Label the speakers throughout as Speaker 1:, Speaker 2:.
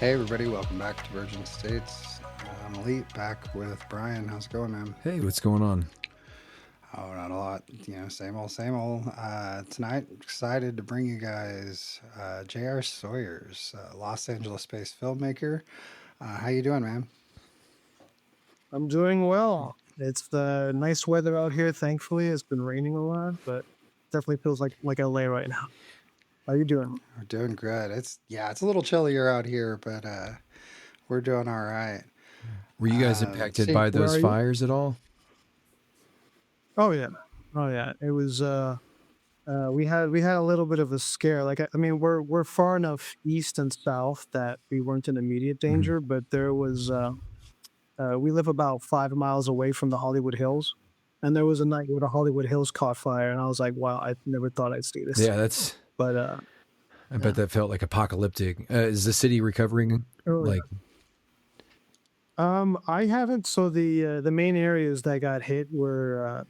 Speaker 1: Hey everybody, welcome back to Virgin States. I'm Elite, back with Brian. How's it going, man?
Speaker 2: Hey, what's going on?
Speaker 1: Oh, not a lot. Same old, same old. Tonight, excited to bring you guys JR Sawyers, Los Angeles-based filmmaker. How you doing, man?
Speaker 3: I'm doing well. It's the nice weather out here. Thankfully, it's been raining a lot, but definitely feels like LA right now. How you doing?
Speaker 1: We're doing good. It's a little chillier out here, but we're doing all right.
Speaker 2: Were you guys impacted
Speaker 1: See,
Speaker 2: by
Speaker 3: Where
Speaker 2: those
Speaker 3: are you?
Speaker 2: fires at all?
Speaker 3: Oh yeah, oh yeah. It was. We had a little bit of a scare. Like I mean, we're far enough east and south that we weren't in immediate
Speaker 2: Mhm.
Speaker 3: danger, but there was. We live about 5 miles away from the Hollywood Hills, and there was a night where the Hollywood Hills caught fire, and I was like, wow, I never thought I'd see this.
Speaker 2: Yeah, that's.
Speaker 3: But
Speaker 2: I bet
Speaker 3: yeah.
Speaker 2: that felt like apocalyptic. Is the city recovering?
Speaker 3: Oh,
Speaker 2: Like,
Speaker 3: I haven't. So the main areas that got hit were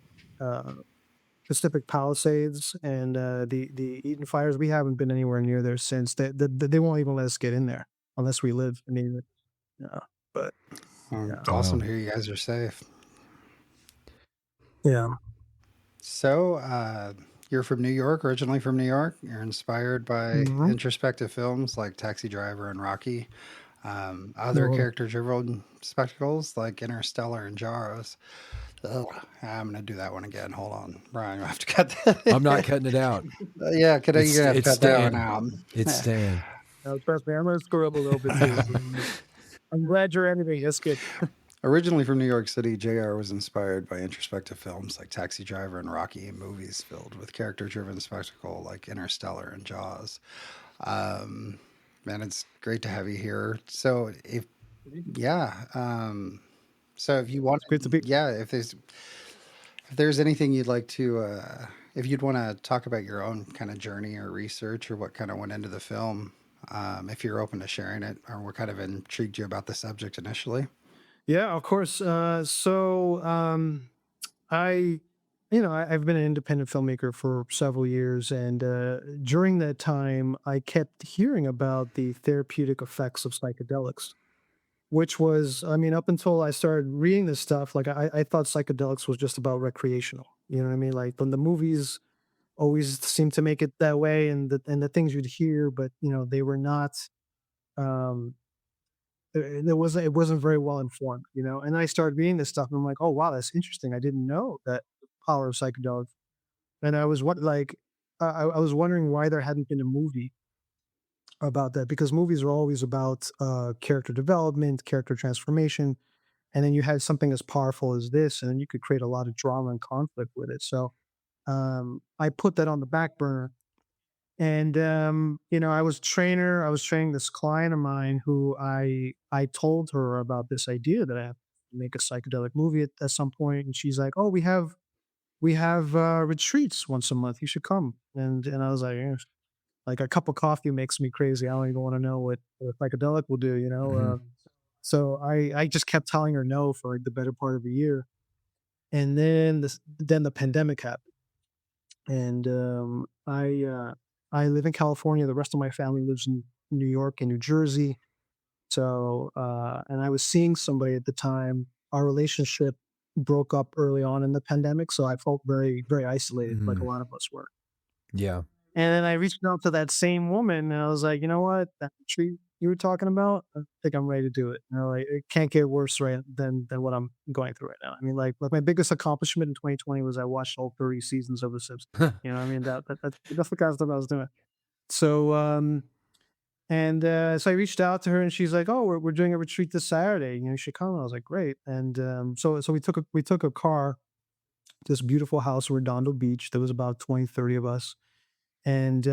Speaker 3: Pacific Palisades and the Eden fires. We haven't been anywhere near there since. They won't even let us get in there unless we live near it. Yeah, but yeah,
Speaker 1: awesome
Speaker 2: wow.
Speaker 1: to hear you guys are safe.
Speaker 3: yeah.
Speaker 1: So, you're from New York, originally from New York. You're inspired by
Speaker 3: Mm-hmm.
Speaker 1: introspective films like Taxi Driver and Rocky, other
Speaker 3: Well,
Speaker 1: character-driven spectacles like Interstellar and Jaws. Ugh, I'm gonna do that one again. Hold on, Brian. I have to cut
Speaker 2: I'm not
Speaker 1: that.
Speaker 2: cutting it out.
Speaker 1: Yeah, you're gonna have to
Speaker 2: It's
Speaker 1: cut that one
Speaker 2: staying.
Speaker 1: out.
Speaker 2: It's staying.
Speaker 3: trust me, I'm gonna screw up a little bit too. So I'm glad you're editing. That's good.
Speaker 1: Originally from New York City, JR was inspired by introspective films like Taxi Driver and Rocky, and movies filled with character-driven spectacle like Interstellar and Jaws. Um, Man, it's great to have you here. Yeah, so if you want,
Speaker 3: It's great to be.
Speaker 1: yeah, if there's anything you'd like to, if you'd want to talk about your own kind of journey or research or what kind of went into the film, if you're open to sharing it, or what kind of intrigued you about the subject initially.
Speaker 3: Yeah, of course. I, I've been an independent filmmaker for several years, and during that time, I kept hearing about the therapeutic effects of psychedelics, which was, I mean, up until I started reading this stuff, like I thought psychedelics was just about recreational. You know what I mean? Like when the movies always seemed to make it that way, and the things you'd hear, but they were not. Um, it wasn't very well informed, and I started reading this stuff, and I'm like, oh wow, that's interesting. I didn't know that power of psychedelics. And I was what like I was wondering why there hadn't been a movie about that, because movies are always about character development, character transformation, and then you had something as powerful as this, and then you could create a lot of drama and conflict with it. So I put that on the back burner. And I was training this client of mine who I told her about this idea that I have to make a psychedelic movie at some point, and she's like, "Oh, we have retreats once a month. You should come." And I was like, "Yeah." Like a cup of coffee makes me crazy. I don't even want to know what a psychedelic will do.
Speaker 2: Mhm.
Speaker 3: So I just kept telling her no for like the better part of a year, and then the pandemic happened, and I live in California. The rest of my family lives in New York and New Jersey. So and I was seeing somebody at the time. Our relationship broke up early on in the pandemic, so I felt very very isolated, like a
Speaker 2: Mhm.
Speaker 3: lot of us were.
Speaker 2: Yeah.
Speaker 3: And then I reached out to that same woman, and I was like, you know what, that retreat you were talking about, I think I'm ready to do it. Like it can't get worse right than what I'm going through right now. I mean, like my biggest accomplishment in 2020 was I watched all 30 seasons of The Simpsons. I mean that's the kind of stuff I was doing. So so I reached out to her, and she's like, "Oh, we're doing a retreat this Saturday. You should come." And I was like, "Great." And so we took a car to this beautiful house in Redondo Beach. There was about 20, 30 of us, and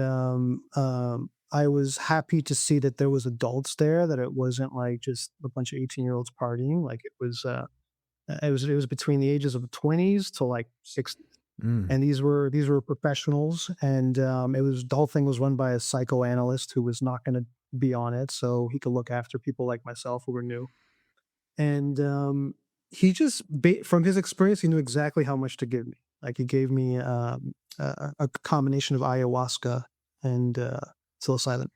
Speaker 3: I was happy to see that there was adults there. That it wasn't like just a bunch of 18-year-olds partying. Like it was between the ages of 20s to like 60s,
Speaker 2: Mm.
Speaker 3: and these were professionals, and the whole thing was run by a psychoanalyst who was not going to be on it, so he could look after people like myself who were new. And he just from his experience, he knew exactly how much to give me. Like he gave me a combination of ayahuasca and psilocybin.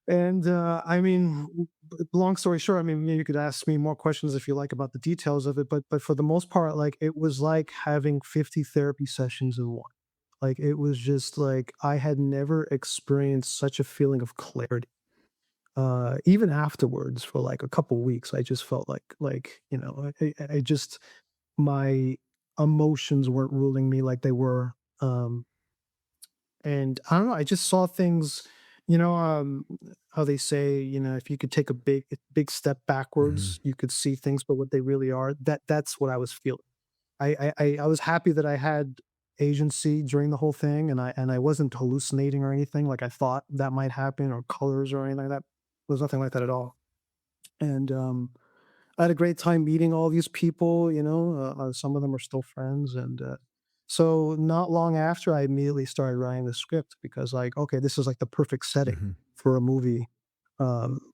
Speaker 3: And I mean, long story short, I mean, you could ask me more questions if you like about the details of it, but for the most part, like it was like having 50 therapy sessions in one. Like it was just like I had never experienced such a feeling of clarity. Even afterwards, for like a couple weeks, I just felt like I just my emotions weren't ruling me like they were. And I don't know, I just saw things, how they say, if you could take a big step
Speaker 2: Hmm.
Speaker 3: backwards, you could see things for what they really are. That's what I was feeling. I was happy that I had agency during the whole thing, and I wasn't hallucinating or anything like I thought that might happen, or colors or anything like that. There was nothing like that at all. And I had a great time meeting all these people, some of them are still friends. And so not long after, I immediately started writing the script because, like, okay, this is like the perfect setting
Speaker 2: Hmm.
Speaker 3: for a movie, um,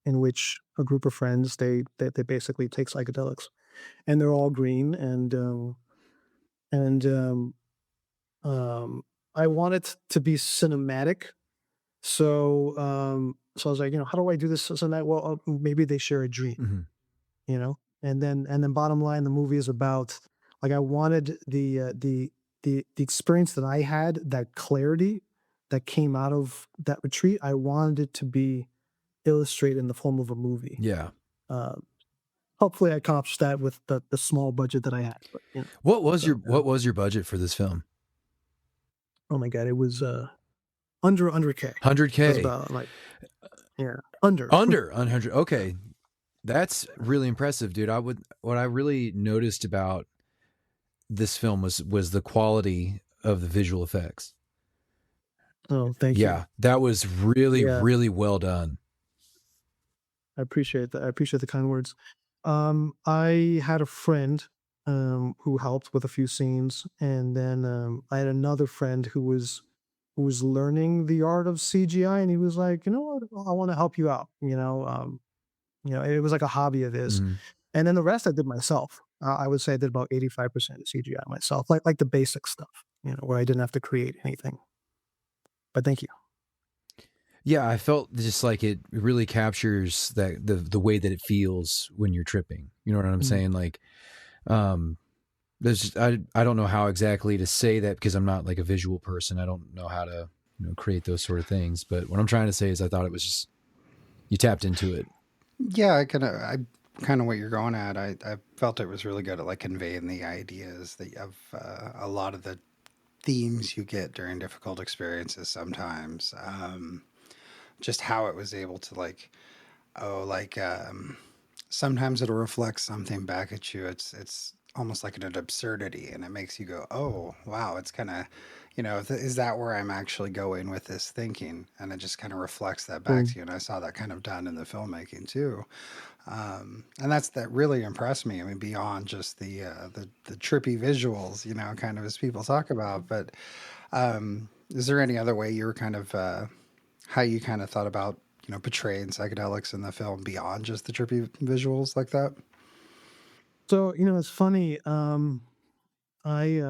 Speaker 3: in which a group of friends, they basically take psychedelics, and they're all green. And I want it to be cinematic. So I was like, how do I do this and that? Well, maybe they share a dream,
Speaker 2: Hmm.
Speaker 3: and then bottom line, the movie is about, like, I wanted the experience that I had, that clarity that came out of that retreat. I wanted it to be illustrated in the form of a movie.
Speaker 2: Yeah.
Speaker 3: uh, Hopefully I accomplished that with the small budget that I had, but so
Speaker 2: What was your budget for this film?
Speaker 3: oh my god, it was under K. It was
Speaker 2: 100K.
Speaker 3: about, like, yeah, under.
Speaker 2: Under 100. Okay. That's really impressive, dude. What I really noticed about this film was the quality of the visual effects.
Speaker 3: Oh, thank you.
Speaker 2: Yeah, that was really,
Speaker 3: Yeah,
Speaker 2: really well done.
Speaker 3: I appreciate that. I appreciate the kind words. I had a friend who helped with a few scenes, and then I had another friend who was learning the art of CGI, and he was like, "You know what? I want to help you out." It was like a hobby of his,
Speaker 2: Mhm.
Speaker 3: and then the rest I did myself. I would say I did about 85% of CGI myself, like the basic stuff, where I didn't have to create anything. But thank you.
Speaker 2: Yeah, I felt just like it really captures that the way that it feels when you're tripping. You know what I'm
Speaker 3: Mm,
Speaker 2: saying? Like, um, I don't know how exactly to say that because I'm not like a visual person. I don't know how to create those sort of things. But what I'm trying to say is I thought it was just you tapped into it.
Speaker 1: Yeah, I kind of what you're going at. I felt it was really good at like conveying the ideas that of a lot of the themes you get during difficult experiences sometimes. Just how it was able to like, oh, like sometimes it'll reflect something back at you. It's almost like an absurdity, and it makes you go, oh wow, it's kind of, is that where I'm actually going with this thinking? And it just kind of reflects that back
Speaker 3: mm,
Speaker 1: to you. And I saw that kind of done in the filmmaking too. And that really impressed me. I mean, beyond just the trippy visuals, kind of as people talk about. But is there any other way you were kind of how you kind of thought about portraying psychedelics in the film beyond just the trippy visuals like that?
Speaker 3: So, it's funny. I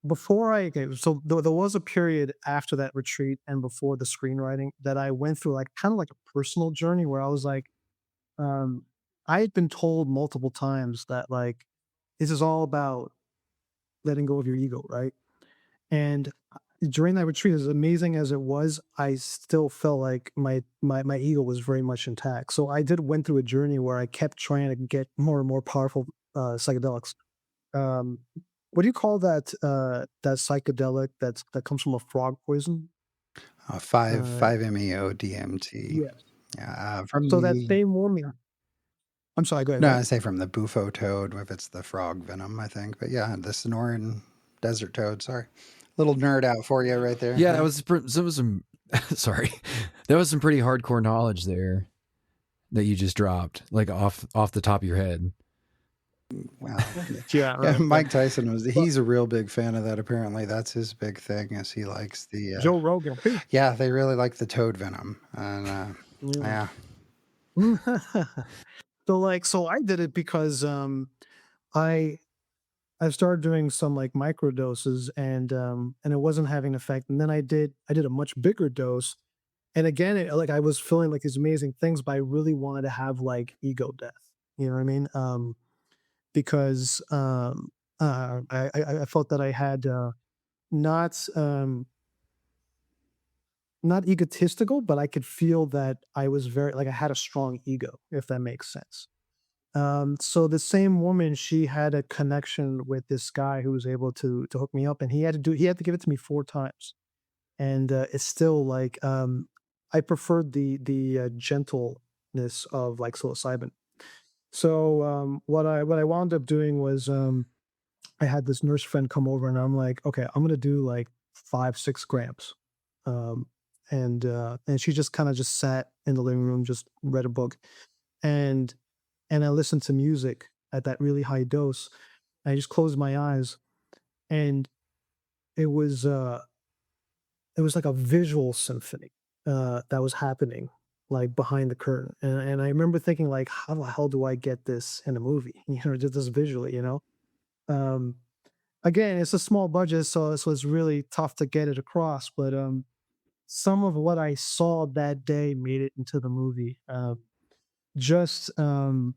Speaker 3: Before I okay, so there was a period after that retreat and before the screenwriting that I went through, like, kind of like a personal journey where I was like, um, I had been told multiple times that, like, this is all about letting go of your ego, right? And during that retreat, as amazing as it was, I still felt like my ego was very much intact. So I did went through a journey where I kept trying to get more and more powerful psychedelics. Um, what do you call that psychedelic that comes from a frog poison?
Speaker 1: Five
Speaker 3: Uh,
Speaker 1: five MEO DMT.
Speaker 3: yeah.
Speaker 1: Yeah, from
Speaker 3: So that
Speaker 1: the
Speaker 3: same woman. I'm sorry. Go ahead. Go
Speaker 1: no,
Speaker 3: ahead.
Speaker 1: I say from the bufo toad, if it's the frog venom, I think. But yeah, the Sonoran desert toad. Sorry, little nerd out for you right there.
Speaker 2: Yeah,
Speaker 1: Yeah.
Speaker 2: that was some sorry, that was some pretty hardcore knowledge there that you just dropped, like off the top of your head.
Speaker 1: Wow.
Speaker 3: Yeah.
Speaker 1: Yeah,
Speaker 3: Right. Right.
Speaker 1: Mike Tyson was.
Speaker 3: But
Speaker 1: He's a real big fan of that. Apparently, that's his big thing. Is he likes the.
Speaker 3: Joe Rogan.
Speaker 1: Yeah, they really like the toad venom, and
Speaker 3: Yeah.
Speaker 1: yeah.
Speaker 3: So I did it because I I started doing some, like, micro doses, and it wasn't having effect. And then I did a much bigger dose, And again, like I was feeling like these amazing things, but I really wanted to have like ego death. You know what I mean? Because I felt that I had not not egotistical, but I could feel that I was very like I had a strong ego, if that makes sense. So the same woman, she had a connection with this guy who was able to hook me up, and he had to give it to me 4 times, and it's still like I preferred the gentleness of like psilocybin. So what I wound up doing was I had this nurse friend come over, and I'm like, okay, I'm gonna do like 5 6 grams, um, and she just kind of just sat in the living room, just read a book, and and I listened to music at that really high dose. I just closed my eyes, and it was uh, it was like a visual symphony that was happening like behind the curtain, and I remember thinking like, how the hell do I get this in a movie? You know, just this visually, you know. Um, Again, it's a small budget, so it's really tough to get it across. But some of what I saw that day made it into the movie. Just the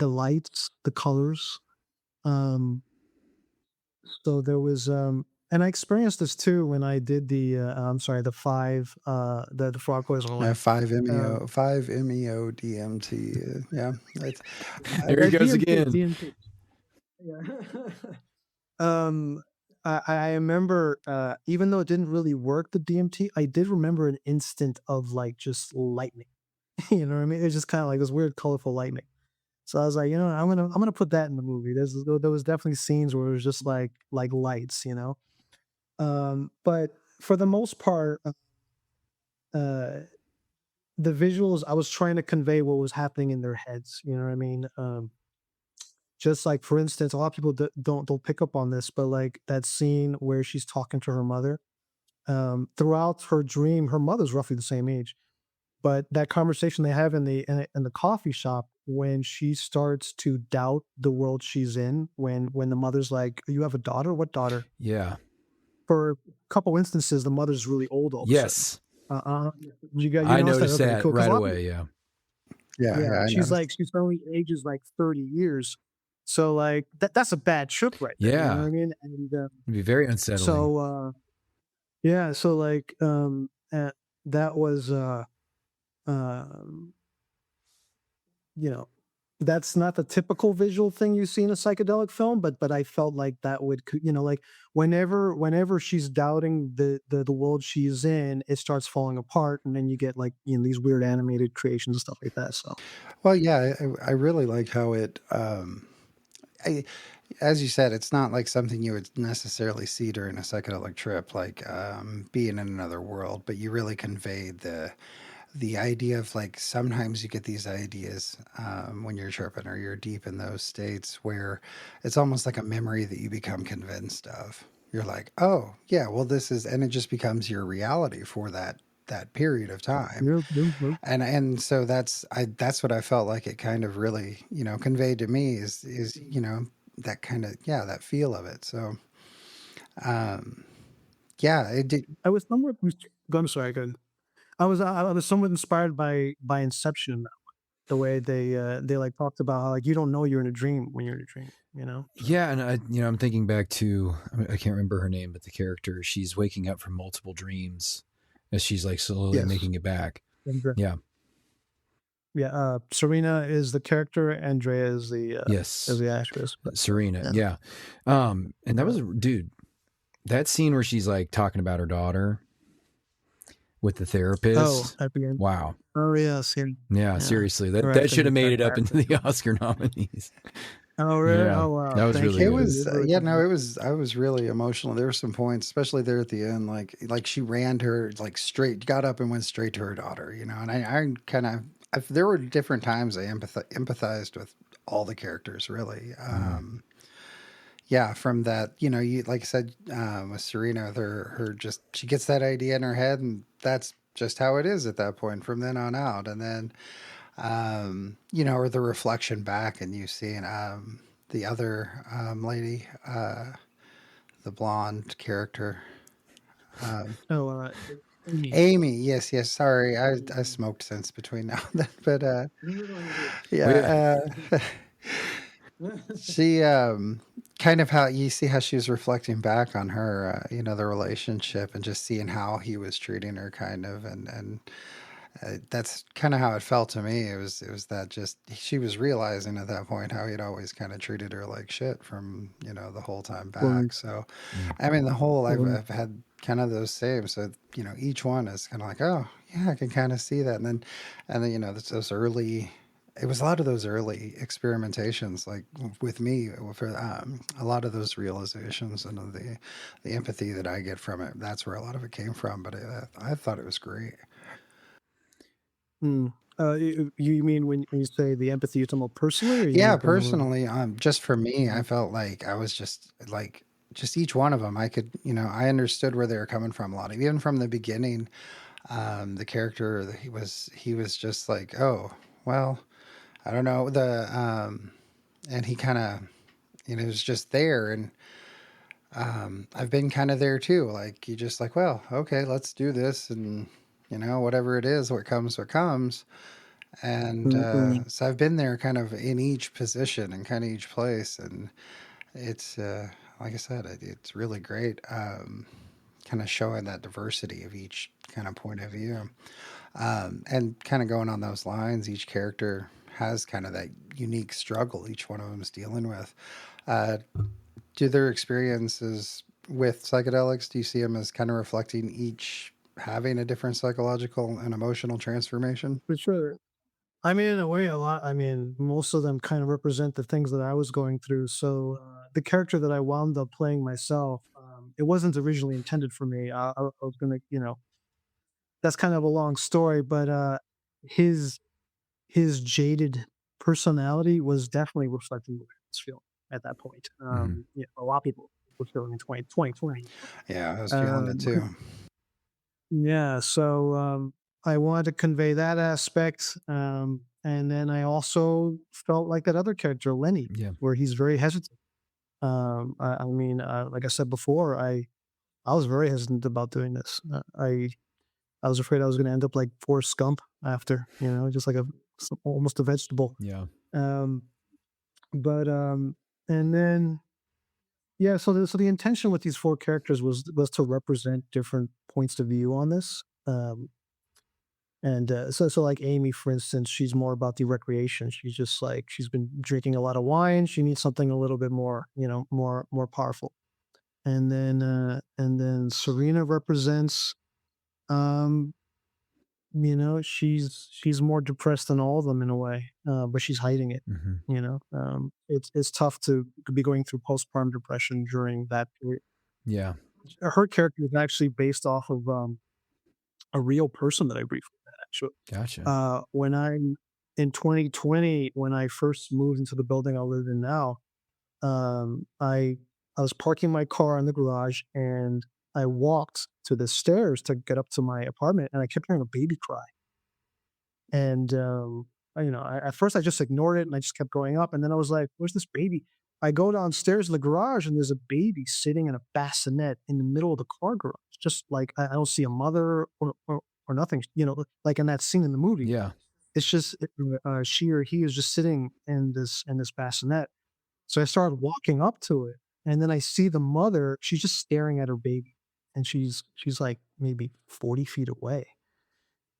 Speaker 3: lights, the colors. Um, so there was, and I experienced this too when I did I'm sorry, the frog poison one.
Speaker 1: Five
Speaker 3: Um,
Speaker 1: MEO, five MEO DMT. Yeah, it's
Speaker 2: There he goes
Speaker 3: DMT,
Speaker 2: again.
Speaker 3: DMT. Yeah. Um, I remember, even though it didn't really work, the DMT, I did remember an instant of like just lightning. You know what I mean? It's just kind of like this weird, colorful lightning. So I was like, you know, I'm gonna put that in the movie. There was definitely scenes where it was just like lights, you know. But for the most part, uh, the visuals, I was trying to convey what was happening in their heads. You know what I mean? Just like for instance, a lot of people don't pick up on this, but like that scene where she's talking to her mother. Throughout her dream, her mother's roughly the same age, but that conversation they have in the coffee shop when she starts to doubt the world she's in, when the mother's like, "You have a daughter? What daughter?"
Speaker 2: Yeah.
Speaker 3: For a couple instances, the mother's really old all of a sudden.
Speaker 2: Yes.
Speaker 3: Uh-uh. You
Speaker 2: I
Speaker 3: notice that?
Speaker 2: noticed
Speaker 3: Okay,
Speaker 2: that
Speaker 3: cool. Because a
Speaker 2: right
Speaker 3: lot of
Speaker 2: away. Yeah.
Speaker 1: yeah,
Speaker 3: yeah,
Speaker 1: yeah. I noticed.
Speaker 3: she's only ages like 30 years. So like that's a bad trip right there. You know what
Speaker 2: Yeah.
Speaker 3: I mean? And
Speaker 2: It'd be very unsettling.
Speaker 3: so yeah, so like that was um you know, that's not the typical visual thing you see in a psychedelic film, but I felt like that would you know, like whenever she's doubting the world she's in, it starts falling apart, and then you get like, you know, these weird animated creations and stuff like that. So
Speaker 1: Well, yeah, I really like how it. I, as you said, it's not like something you would necessarily see during a psychedelic trip, like being in another world. But you really conveyed the idea of like sometimes you get these ideas when you're tripping or you're deep in those states where it's almost like a memory that you become convinced of. You're like, oh yeah, well this is, and it just becomes your reality for that period of time. And so that's what I felt like it kind of really, you know, conveyed to me is, you know, that kind of, yeah, that feel of it. So um yeah, it did.
Speaker 3: I was somewhat I'm sorry, go ahead. I was somewhat inspired by Inception, the way they like talked about how like you don't know you're in a dream when you're in a dream, you know? So
Speaker 2: Yeah, and I'm thinking back to, I can't remember her name, but the character, she's waking up from multiple dreams as she's like slowly
Speaker 3: yes.
Speaker 2: making it back.
Speaker 3: Andrea.
Speaker 2: Yeah.
Speaker 3: Yeah, Serena is the character, Andrea is
Speaker 2: Yes.
Speaker 3: the actress, but
Speaker 2: Serena.
Speaker 3: yeah.
Speaker 2: Yeah. And that was, dude, that scene where she's like talking about her daughter with the
Speaker 3: Oh,
Speaker 2: therapist.
Speaker 3: at the end.
Speaker 2: Wow.
Speaker 3: Oh yes, yeah.
Speaker 2: Yeah,
Speaker 3: Yeah.
Speaker 2: seriously.
Speaker 3: Her
Speaker 2: That should
Speaker 3: acting
Speaker 2: have
Speaker 3: is
Speaker 2: made it up into
Speaker 3: fantastic.
Speaker 2: the Oscar nominees.
Speaker 3: Oh really?
Speaker 2: Yeah.
Speaker 3: Oh wow.
Speaker 2: That was
Speaker 3: Thank
Speaker 2: really
Speaker 1: It
Speaker 3: you.
Speaker 2: good.
Speaker 3: You
Speaker 1: was,
Speaker 3: did really
Speaker 1: yeah,
Speaker 3: good.
Speaker 1: no, it was, I was really emotional. There were some points, especially there at the end, like she ran to her, like straight, got up and went straight to her daughter, you know, and I kind of, there were different times I empathized with all the characters, really.
Speaker 2: Mm.
Speaker 1: Yeah, from that, you know, you, like I said, with Serena, with her just, she gets that idea in her head and that's just how it is at that point from then on out. And then, you know, or the reflection back and you seeing, the other, lady, the blonde character. Um,
Speaker 3: Oh Amy.
Speaker 1: Amy, yes, yes. Sorry, I smoked since between now and then, but
Speaker 2: Oh yeah.
Speaker 1: yeah, she kind of how you see how she was reflecting back on her, the relationship and just seeing how he was treating her, kind of, and that's kind of how it felt to me. It was that just she was realizing at that point how he'd always kind of treated her like shit from the whole time
Speaker 3: Right.
Speaker 1: back. So
Speaker 2: Mm.
Speaker 1: I mean, the whole
Speaker 3: Right.
Speaker 1: I've had kind of those same. So each one is kind of like, oh yeah, I can kind of see that. And then those early. It was a lot of those early experimentations, like with me, for a lot of those realizations and the empathy that I get from it. That's where a lot of it came from. But I thought it was great.
Speaker 3: Hmm. You mean when you say the empathy, you're talking about personally, or you
Speaker 1: Yeah,
Speaker 3: mean from the movie?
Speaker 1: personally, just for me, I
Speaker 3: Mhm.
Speaker 1: felt like I was just like just each one of them. I could, I understood where they were coming from a lot. Even from the beginning, the character he was just like, oh, well, I don't know and he kind of was just there, and I've been kind of there too. Like you just like, well, okay, let's do this, and whatever it is, what comes, what comes. And
Speaker 3: Mm-mm.
Speaker 1: so I've been there kind of in each position and kind of each place. And it's, like I said, it's really great, kind of showing that diversity of each kind of point of view. And kind of going on those lines, each character has kind of that unique struggle each one of them is dealing with. Uh, do their experiences with psychedelics, do you see them as kind of reflecting each having a different psychological and emotional transformation?
Speaker 3: For sure. I mean, in a way, a lot. I mean, most of them kind of represent the things that I was going through. So the character that I wound up playing myself, it wasn't originally intended for me. I was gonna, that's kind of a long story, but his his jaded personality was definitely reflecting the way I was feeling at that point.
Speaker 2: Hmm.
Speaker 3: A lot of people were feeling in 2020.
Speaker 1: Yeah, I was feeling it too.
Speaker 3: Yeah, so I wanted to convey that aspect, and then I also felt like that other character, Lenny,
Speaker 2: Yeah.
Speaker 3: where he's very hesitant. I mean, like I said before, I was very hesitant about doing this. I was afraid I was going to end up like Forrest Gump after, just like almost a vegetable.
Speaker 2: Yeah.
Speaker 3: Um, but and then yeah, so the intention with these four characters was to represent different points of view on this. And so like Amy, for instance, she's more about the recreation. She's just like she's been drinking a lot of wine. She needs something a little bit more, more powerful. And then Serena represents, um, she's more depressed than all of them in a way, but she's hiding it.
Speaker 2: Hmm.
Speaker 3: It's tough to be going through postpartum depression during that period.
Speaker 2: Yeah.
Speaker 3: Her character is actually based off of a real person that I briefly met. Actually,
Speaker 2: Gotcha.
Speaker 3: when I'm in 2020, when I first moved into the building I live in now, I was parking my car in the garage and I walked to the stairs to get up to my apartment, and I kept hearing a baby cry. And at first I just ignored it and I just kept going up, and then I was like, "Where's this baby?" I go downstairs to the garage and there's a baby sitting in a bassinet in the middle of the car garage. Just like I don't see a mother or nothing, like in that scene in the movie.
Speaker 2: Yeah.
Speaker 3: It's just she or he is just sitting in this bassinet. So I started walking up to it, and then I see the mother. She's just staring at her baby, and she's like maybe 40 feet away.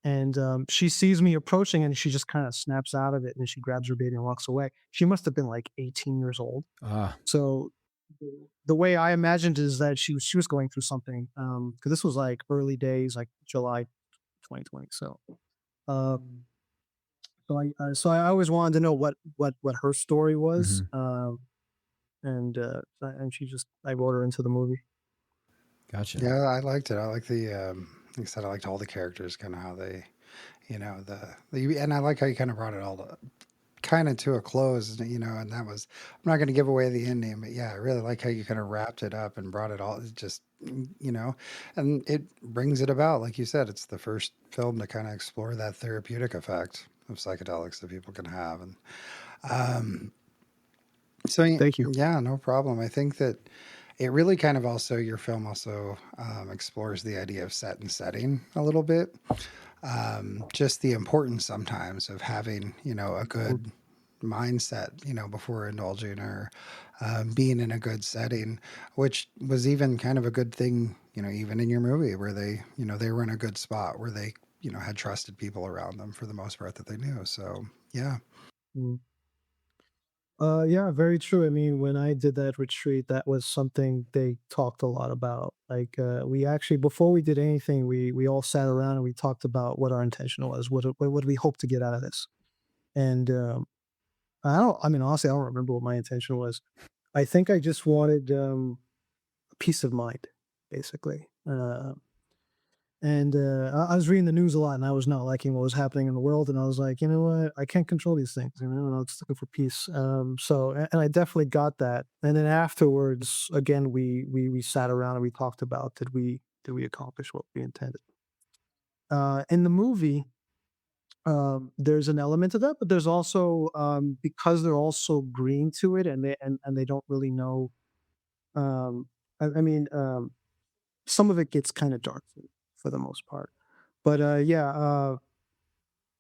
Speaker 3: And she sees me approaching, and she just kind of snaps out of it, and then she grabs her baby and walks away. She must have been like 18 years old.
Speaker 2: Ah.
Speaker 3: So the way I imagined is that she was going through something, because this was like early days, like July 2020. Um, so I always wanted to know what her story was,
Speaker 2: Hmm.
Speaker 3: and I wrote her into the movie.
Speaker 2: Gotcha.
Speaker 1: Yeah, I liked it. I like like I said, I liked all the characters, kind of how they, and I like how you kind of brought it all kind of to a close, and that was, I'm not going to give away the ending, but yeah, I really like how you kind of wrapped it up and brought it all, just, you know, and it brings it about. Like you said, it's the first film to kind of explore that therapeutic effect of psychedelics that people can have. Um, so
Speaker 3: Thank you.
Speaker 1: yeah, no problem. I think that it really kind of also, your film also explores the idea of set and setting a little bit. Just the importance sometimes of having, a
Speaker 3: Mm.
Speaker 1: good mindset, before indulging, or being in a good setting, which was even kind of a good thing, even in your movie where they, they were in a good spot where they, had trusted people around them for the most part that they knew. So, yeah.
Speaker 3: Mm. Yeah, very true. I mean, when I did that retreat, that was something they talked a lot about. Like, we actually, before we did anything, we all sat around and we talked about what our intention was. What do we hope to get out of this? And I don't. I mean, honestly, I don't remember what my intention was. I think I just wanted peace of mind, basically. And I was reading the news a lot, and I was not liking what was happening in the world. And I was like, you know what? I can't control these things. And I was looking for peace. And I definitely got that. And then afterwards, again, we sat around and we talked about, did we accomplish what we intended? In the movie, there's an element of that, but there's also, because they're all so green to it, and they don't really know. Um, I mean, some of it gets kind of dark for the most part. But yeah,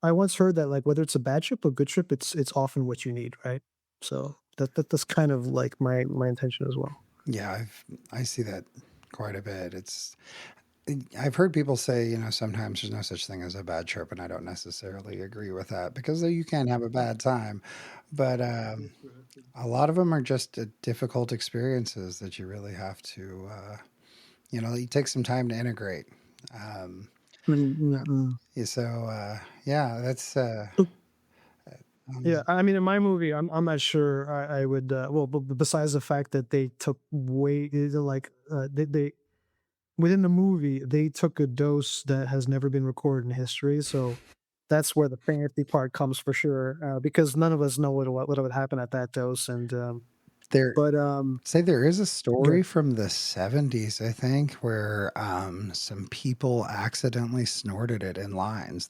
Speaker 3: I once heard that, like, whether it's a bad trip or good trip, it's often what you need, right? So that's kind of like my intention as well.
Speaker 1: Yeah, I see that quite a bit. I've heard people say, sometimes there's no such thing as a bad trip, and I don't necessarily agree with that because you can have a bad time, but a lot of them are just difficult experiences that you really have to, you take some time to integrate. Um,
Speaker 3: Mm.
Speaker 1: yeah, so yeah, that's
Speaker 3: Yeah,
Speaker 1: um,
Speaker 3: I mean, in my movie, I'm not sure I would. Well, besides the fact that they took way, like, they within the movie they took a dose that has never been recorded in history. So that's where the fantasy part comes for sure, because none of us know what would happen at that dose. And
Speaker 1: there.
Speaker 3: but
Speaker 1: Say there is a
Speaker 3: good.
Speaker 1: story from the 70s, I think, where some people accidentally snorted it in lines.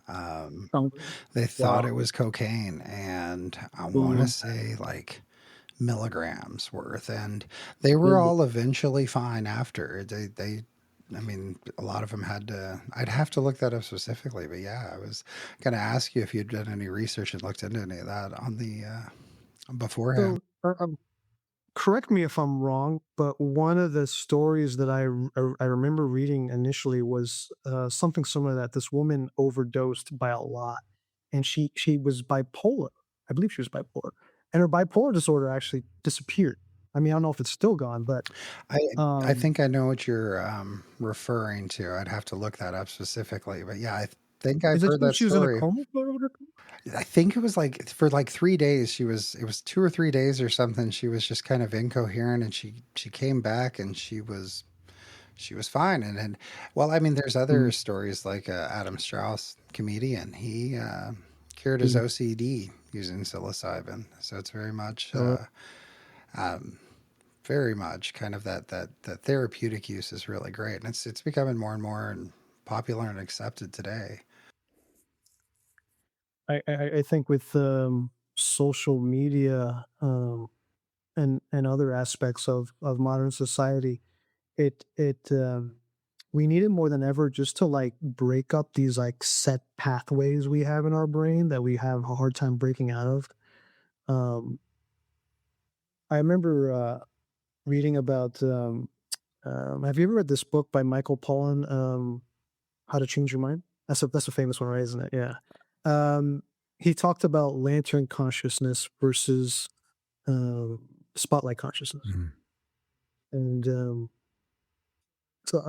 Speaker 3: Um,
Speaker 1: They thought
Speaker 3: wow.
Speaker 1: it was cocaine, and I want to
Speaker 3: Mm.
Speaker 1: say like milligrams worth, and they were
Speaker 3: Mm.
Speaker 1: all eventually fine after. I mean, a lot of them had to. I'd have to look that up specifically, but yeah, I was going to ask you if you'd done any research and looked into any of that on the beforehand.
Speaker 3: So, correct me if I'm wrong, but one of the stories that I remember reading initially was something similar, that this woman overdosed by a lot, and she was bipolar. I believe she was bipolar, and her bipolar disorder actually disappeared. I mean, I don't know if it's still gone, but
Speaker 1: I I
Speaker 3: um,
Speaker 1: think I know what you're referring to. I'd have to look that up specifically, but yeah, think I've
Speaker 3: is it
Speaker 1: heard
Speaker 3: true
Speaker 1: that
Speaker 3: she was in a
Speaker 1: story.
Speaker 3: coma for over?
Speaker 1: I think it was like for like 3 days. It was 2 or 3 days or something. She was just kind of incoherent, and she came back, and she was fine. And well, I mean, there's other
Speaker 3: Mm.
Speaker 1: stories like Adam Strauss, comedian. He cured his
Speaker 3: Mm.
Speaker 1: OCD using psilocybin. So it's
Speaker 3: Uh,
Speaker 1: um, very much kind of that therapeutic use is really great, and it's becoming more and more and popular and accepted today.
Speaker 3: I think with social media, and other aspects of modern society, it we need it more than ever, just to, like, break up these, like, set pathways we have in our brain that we have a hard time breaking out of. um I remember reading about, have you ever read this book by Michael Pollan, How to Change Your Mind? That's a famous one, right? Isn't it? Yeah. um he talked about lantern consciousness versus spotlight consciousness.
Speaker 2: Mhm.
Speaker 3: And so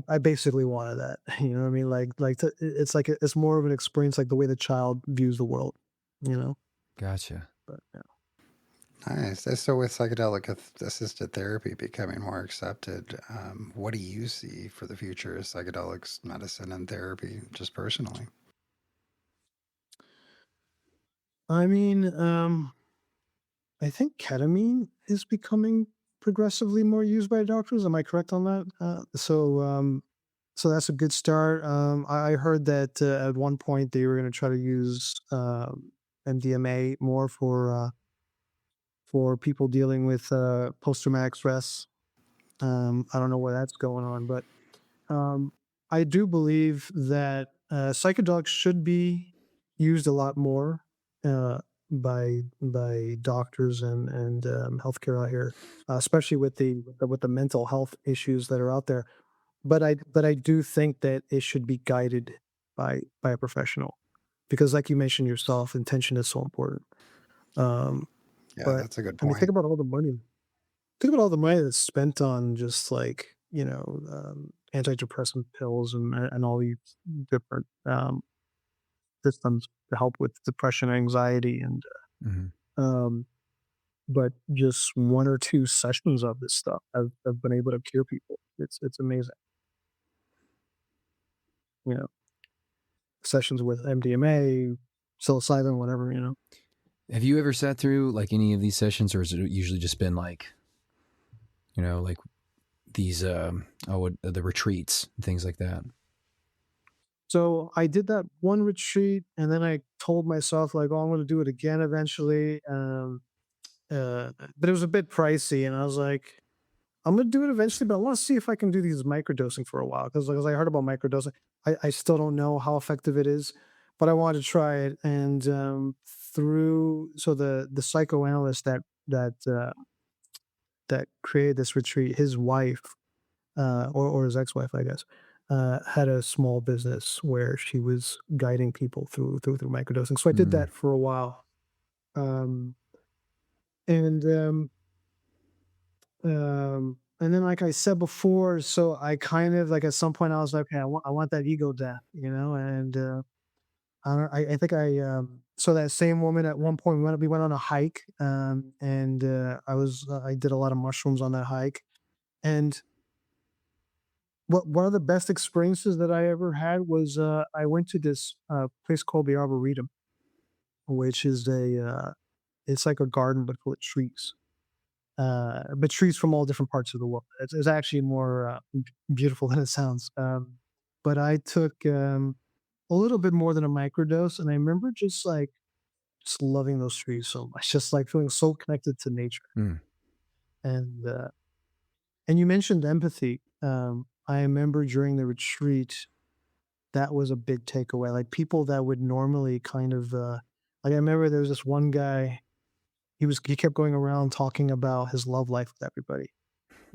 Speaker 3: I basically wanted that. You know what I mean? It's like it's more of an experience, like the way the child views the world. You know,
Speaker 2: Gotcha.
Speaker 3: but yeah.
Speaker 1: Nice. So with psychedelic assisted therapy becoming more accepted, what do you see for the future of psychedelics medicine and therapy, just personally?
Speaker 3: I mean, I think ketamine is becoming progressively more used by doctors. Am I correct on that? So that's a good start. I heard that at one point they were going to try to use MDMA more for people dealing with post-traumatic stress. I don't know where that's going on, but um, I do believe that psychedelics should be used a lot more by doctors and healthcare out here, especially with the mental health issues that are out there. But I do think that it should be guided by a professional, because, like you mentioned yourself, intention is so important. Um,
Speaker 1: Yeah,
Speaker 3: but
Speaker 1: that's a good
Speaker 3: I mean,
Speaker 1: point.
Speaker 3: think about all the money that's spent on just like, antidepressant pills and all these different systems to help with depression, anxiety, and
Speaker 2: Mhm.
Speaker 3: um, but just one or two sessions of this stuff have been able to cure people. It's amazing. You know, sessions with MDMA, psilocybin, whatever.
Speaker 2: Have you ever sat through like any of these sessions, or has it usually just been like, like these the retreats and things like that?
Speaker 3: So I did that one retreat, and then I told myself like, "Oh, I'm going to do it again eventually." But it was a bit pricey, and I was like, "I'm going to do it eventually, but I want to see if I can do these microdosing for a while because I heard about microdosing. I still don't know how effective it is, but I wanted to try it." And through so the psychoanalyst that created this retreat, his wife or his ex-wife, I guess, had a small business where she was guiding people through microdosing. So I did
Speaker 2: Mm.
Speaker 3: that for a while, um, and and then, like I said before, so I kind of like at some point I was like, okay, I want that ego death, and I think so that same woman at one point we went on a hike, and I did a lot of mushrooms on that hike, and one of the best experiences that I ever had was I went to this place called the Arboretum, which is it's like a garden but full of trees, but trees from all different parts of the world. It's actually more beautiful than it sounds. But I took a little bit more than a microdose, and I remember just loving those trees so much, just like feeling so connected to nature.
Speaker 2: Mm.
Speaker 3: And and you mentioned empathy. I remember during the retreat that was a big takeaway. Like people that would normally kind of like I remember there was this one guy, he kept going around talking about his love life with everybody.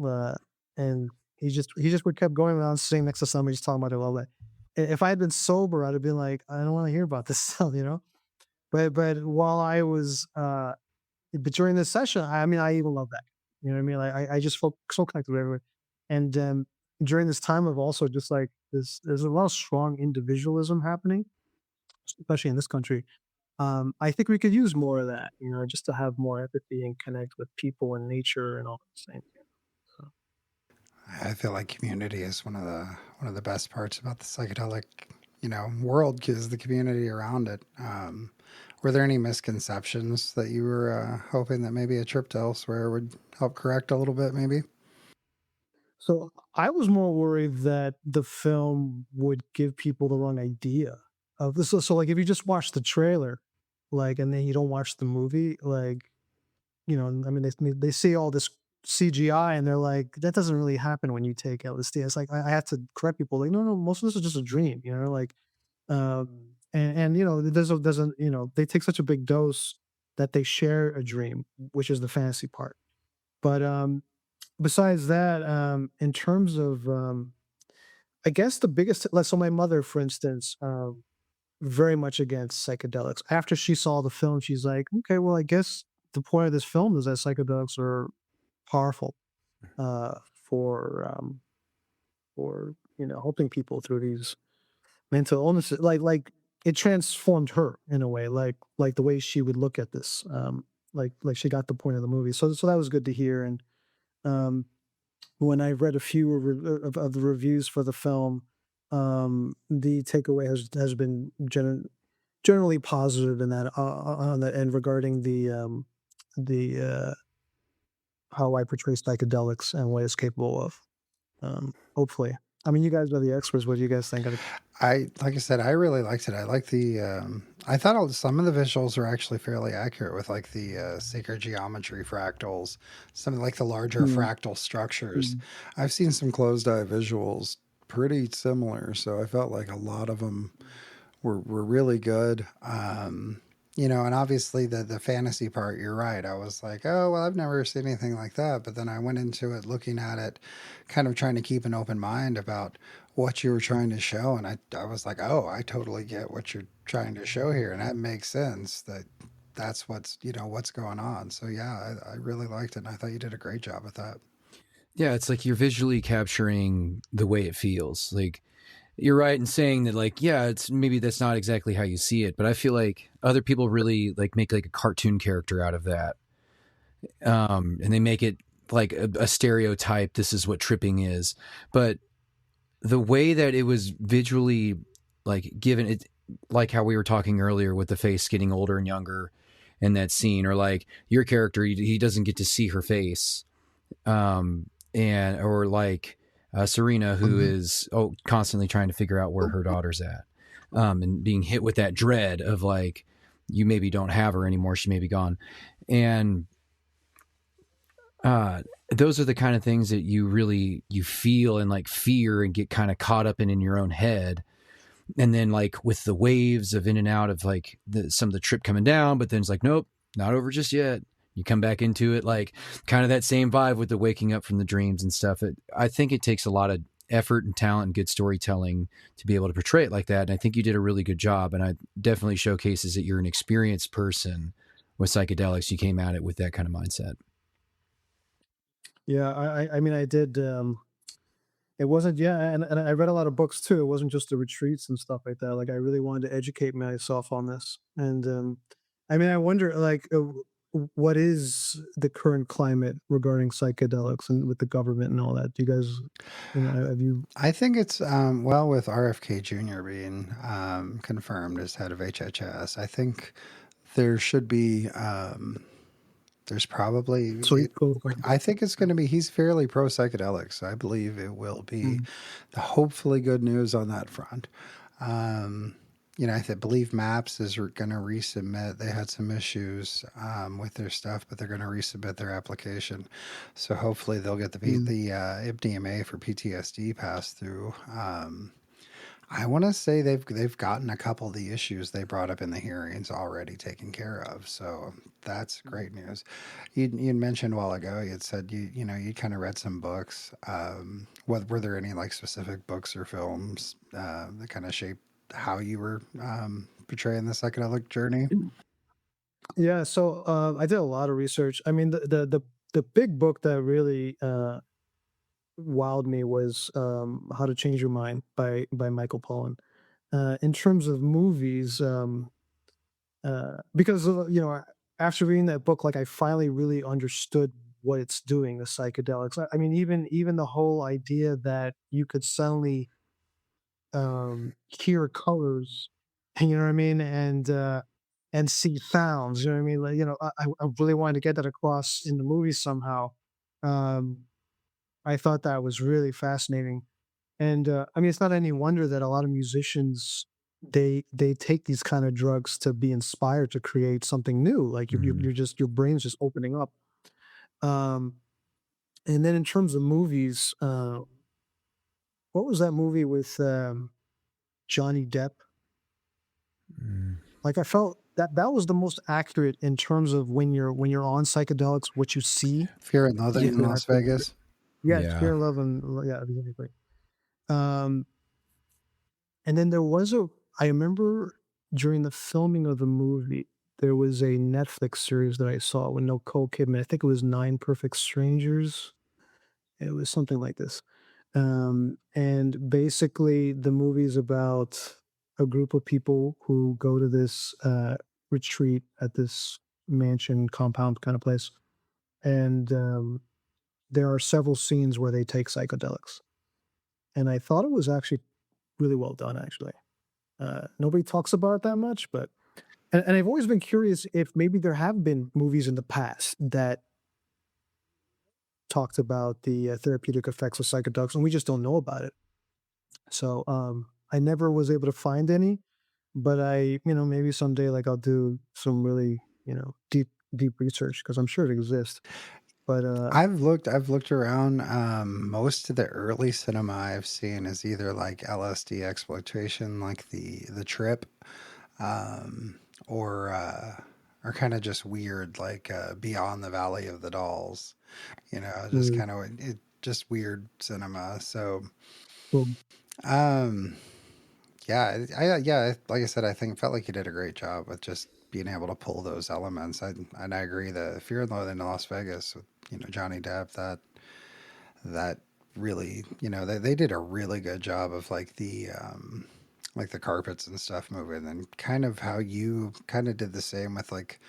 Speaker 3: Uh, and he just would kept going around sitting next to somebody just talking about their love life. If I had been sober, I'd have been like, I don't want to hear about this stuff. But while I was but during this session, I mean, I even love that. You know what I mean? Like I just felt so connected with everyone. And during this time of also just like this, there's a lot of strong individualism happening, especially in this country. I think we could use more of that, just to have more empathy and connect with people and nature and all those things. So,
Speaker 1: I feel like community is one of the best parts about the psychedelic, world because the community around it. Were there any misconceptions that you were hoping that maybe a trip to elsewhere would help correct a little bit? Maybe.
Speaker 3: so I was more worried that the film would give people the wrong idea of this. So like if you just watch the trailer, like, and then you don't watch the movie, like, I mean, they see all this CGI and they're like, that doesn't really happen when you take LSD. It's like I have to correct people, like, no, no, most of this is just a dream, like, and there's they take such a big dose that they share a dream, which is the fantasy part. But besides that, in terms of, I guess the biggest, so my mother, for instance, very much against psychedelics. After she saw the film, she's like, okay, well, I guess the point of this film is that psychedelics are powerful for helping people through these mental illnesses. Like it transformed her in a way, like the way she would look at this. Like she got the point of the movie. So that was good to hear. And um, when I read a few of the reviews for the film, the takeaway has been generally positive in that on that end regarding the how I portray psychedelics and what it's capable of. Hopefully. I mean, you guys are the experts. What do you guys think of it?
Speaker 1: Like I said, I really liked it. I like the. I thought some of the visuals were actually fairly accurate with like the sacred geometry fractals, some of like the larger
Speaker 3: Mm,
Speaker 1: fractal structures.
Speaker 3: mm,
Speaker 1: I've seen some closed eye visuals pretty similar, so I felt like a lot of them were really good. And obviously the fantasy part, you're right. I was like, oh well, I've never seen anything like that. But then I went into it looking at it, kind of trying to keep an open mind about what you were trying to show, and I was like, oh, I totally get what you're trying to show here, and that makes sense. That's what's going on. So yeah, I really liked it, and I thought you did a great job with that.
Speaker 2: Yeah, it's like you're visually capturing the way it feels. Like you're right in saying that, like, yeah, it's maybe that's not exactly how you see it, but I feel like other people really like make like a cartoon character out of that. And they make it like a stereotype. This is what tripping is. But the way that it was visually like given it, like how we were talking earlier with the face getting older and younger in that scene, or like your character, he doesn't get to see her face. And or like Serena, who
Speaker 1: Hmm.
Speaker 2: is constantly trying to figure out where her daughter's at, and being hit with that dread of like, you maybe don't have her anymore, she may be gone. And uh those are the kind of things that you feel and like fear and get kind of caught up in your own head. And then like with the waves of in and out of like some of the trip coming down, but then it's like, nope, not over just yet. You come back into it, like kind of that same vibe with the waking up from the dreams and stuff. I think it takes a lot of effort and talent and good storytelling to be able to portray it like that. And I think you did a really good job. And I definitely showcases that you're an experienced person with psychedelics. You came at it with that kind of mindset.
Speaker 3: yeah, I mean, I did. It wasn't, yeah, and I read a lot of books too. It wasn't just the retreats and stuff like that. Like, I really wanted to educate myself on this. And I mean, I wonder, like, what is the current climate regarding psychedelics and with the government and all that? Do you guys, have you?
Speaker 1: I think it's well, with RFK Jr. being confirmed as head of HHS. I think there should be. There's probably.
Speaker 3: So you go.
Speaker 1: I think it's going to be. He's fairly pro psychedelics. I believe it will be
Speaker 3: Mm,
Speaker 1: the hopefully good news on that front. Um, believe Maps is going to resubmit. They had some issues with their stuff, but they're going to resubmit their application. So hopefully they'll get
Speaker 3: mm,
Speaker 1: the IBDMA for PTSD passed through. I want to say they've gotten a couple of the issues they brought up in the hearings already taken care of. So that's great news. You mentioned a while ago. You had said you kind of read some books. Were there any like specific books or films that kind of shaped how you were portraying the psychedelic journey?
Speaker 3: mm. Yeah, so I did a lot of research. I mean, the big book that really wowed me was How to Change Your Mind by Michael Pollan. In terms of movies, because after reading that book, like, I finally really understood what it's doing, the psychedelics. I mean, even the whole idea that you could suddenly hear colors, you know what I mean, and see sounds, you know what I mean. Like, I really wanted to get that across in the movie somehow. Um, I thought that was really fascinating. And I mean, it's not any wonder that a lot of musicians, they take these kind of drugs to be inspired to create something new. Like,
Speaker 2: Mm-hmm.
Speaker 3: you're just, your brain's just opening up. Um, and then in terms of movies, what was that movie with Johnny Depp?
Speaker 2: Mm.
Speaker 3: Like, I felt that that was the most accurate in terms of when you're on psychedelics, what you see.
Speaker 1: Fear and Loathing
Speaker 2: Yeah.
Speaker 1: in Las Vegas.
Speaker 3: Yeah, it's
Speaker 2: Yeah.
Speaker 3: Fear, Love, and yeah, exactly. Um, and then there was a. I remember during the filming of the movie, there was a Netflix series that I saw with Nicole Kidman. I think it was Nine Perfect Strangers. It was something like this. And basically, the movie is about a group of people who go to this retreat at this mansion compound kind of place. And there are several scenes where they take psychedelics. And I thought it was actually really well done, actually. Nobody talks about it that much, but and I've always been curious if maybe there have been movies in the past that talked about the therapeutic effects of psychedelics, and we just don't know about it. So I never was able to find any, but maybe someday like I'll do some really, deep research because I'm sure it exists. But
Speaker 1: I've looked around. Most of the early cinema I've seen is either like LSD exploitation, like the trip, um, or kind of just weird, like Beyond the Valley of the Dolls. Just
Speaker 3: mm,
Speaker 1: kind of just weird cinema. So,
Speaker 3: well,
Speaker 1: um, yeah, like I said, I think felt like you did a great job with just being able to pull those elements. And I agree that Fear and Loathing in Las Vegas with Johnny Depp, that really, they did a really good job of like the carpets and stuff moving, and kind of how you kind of did the same with like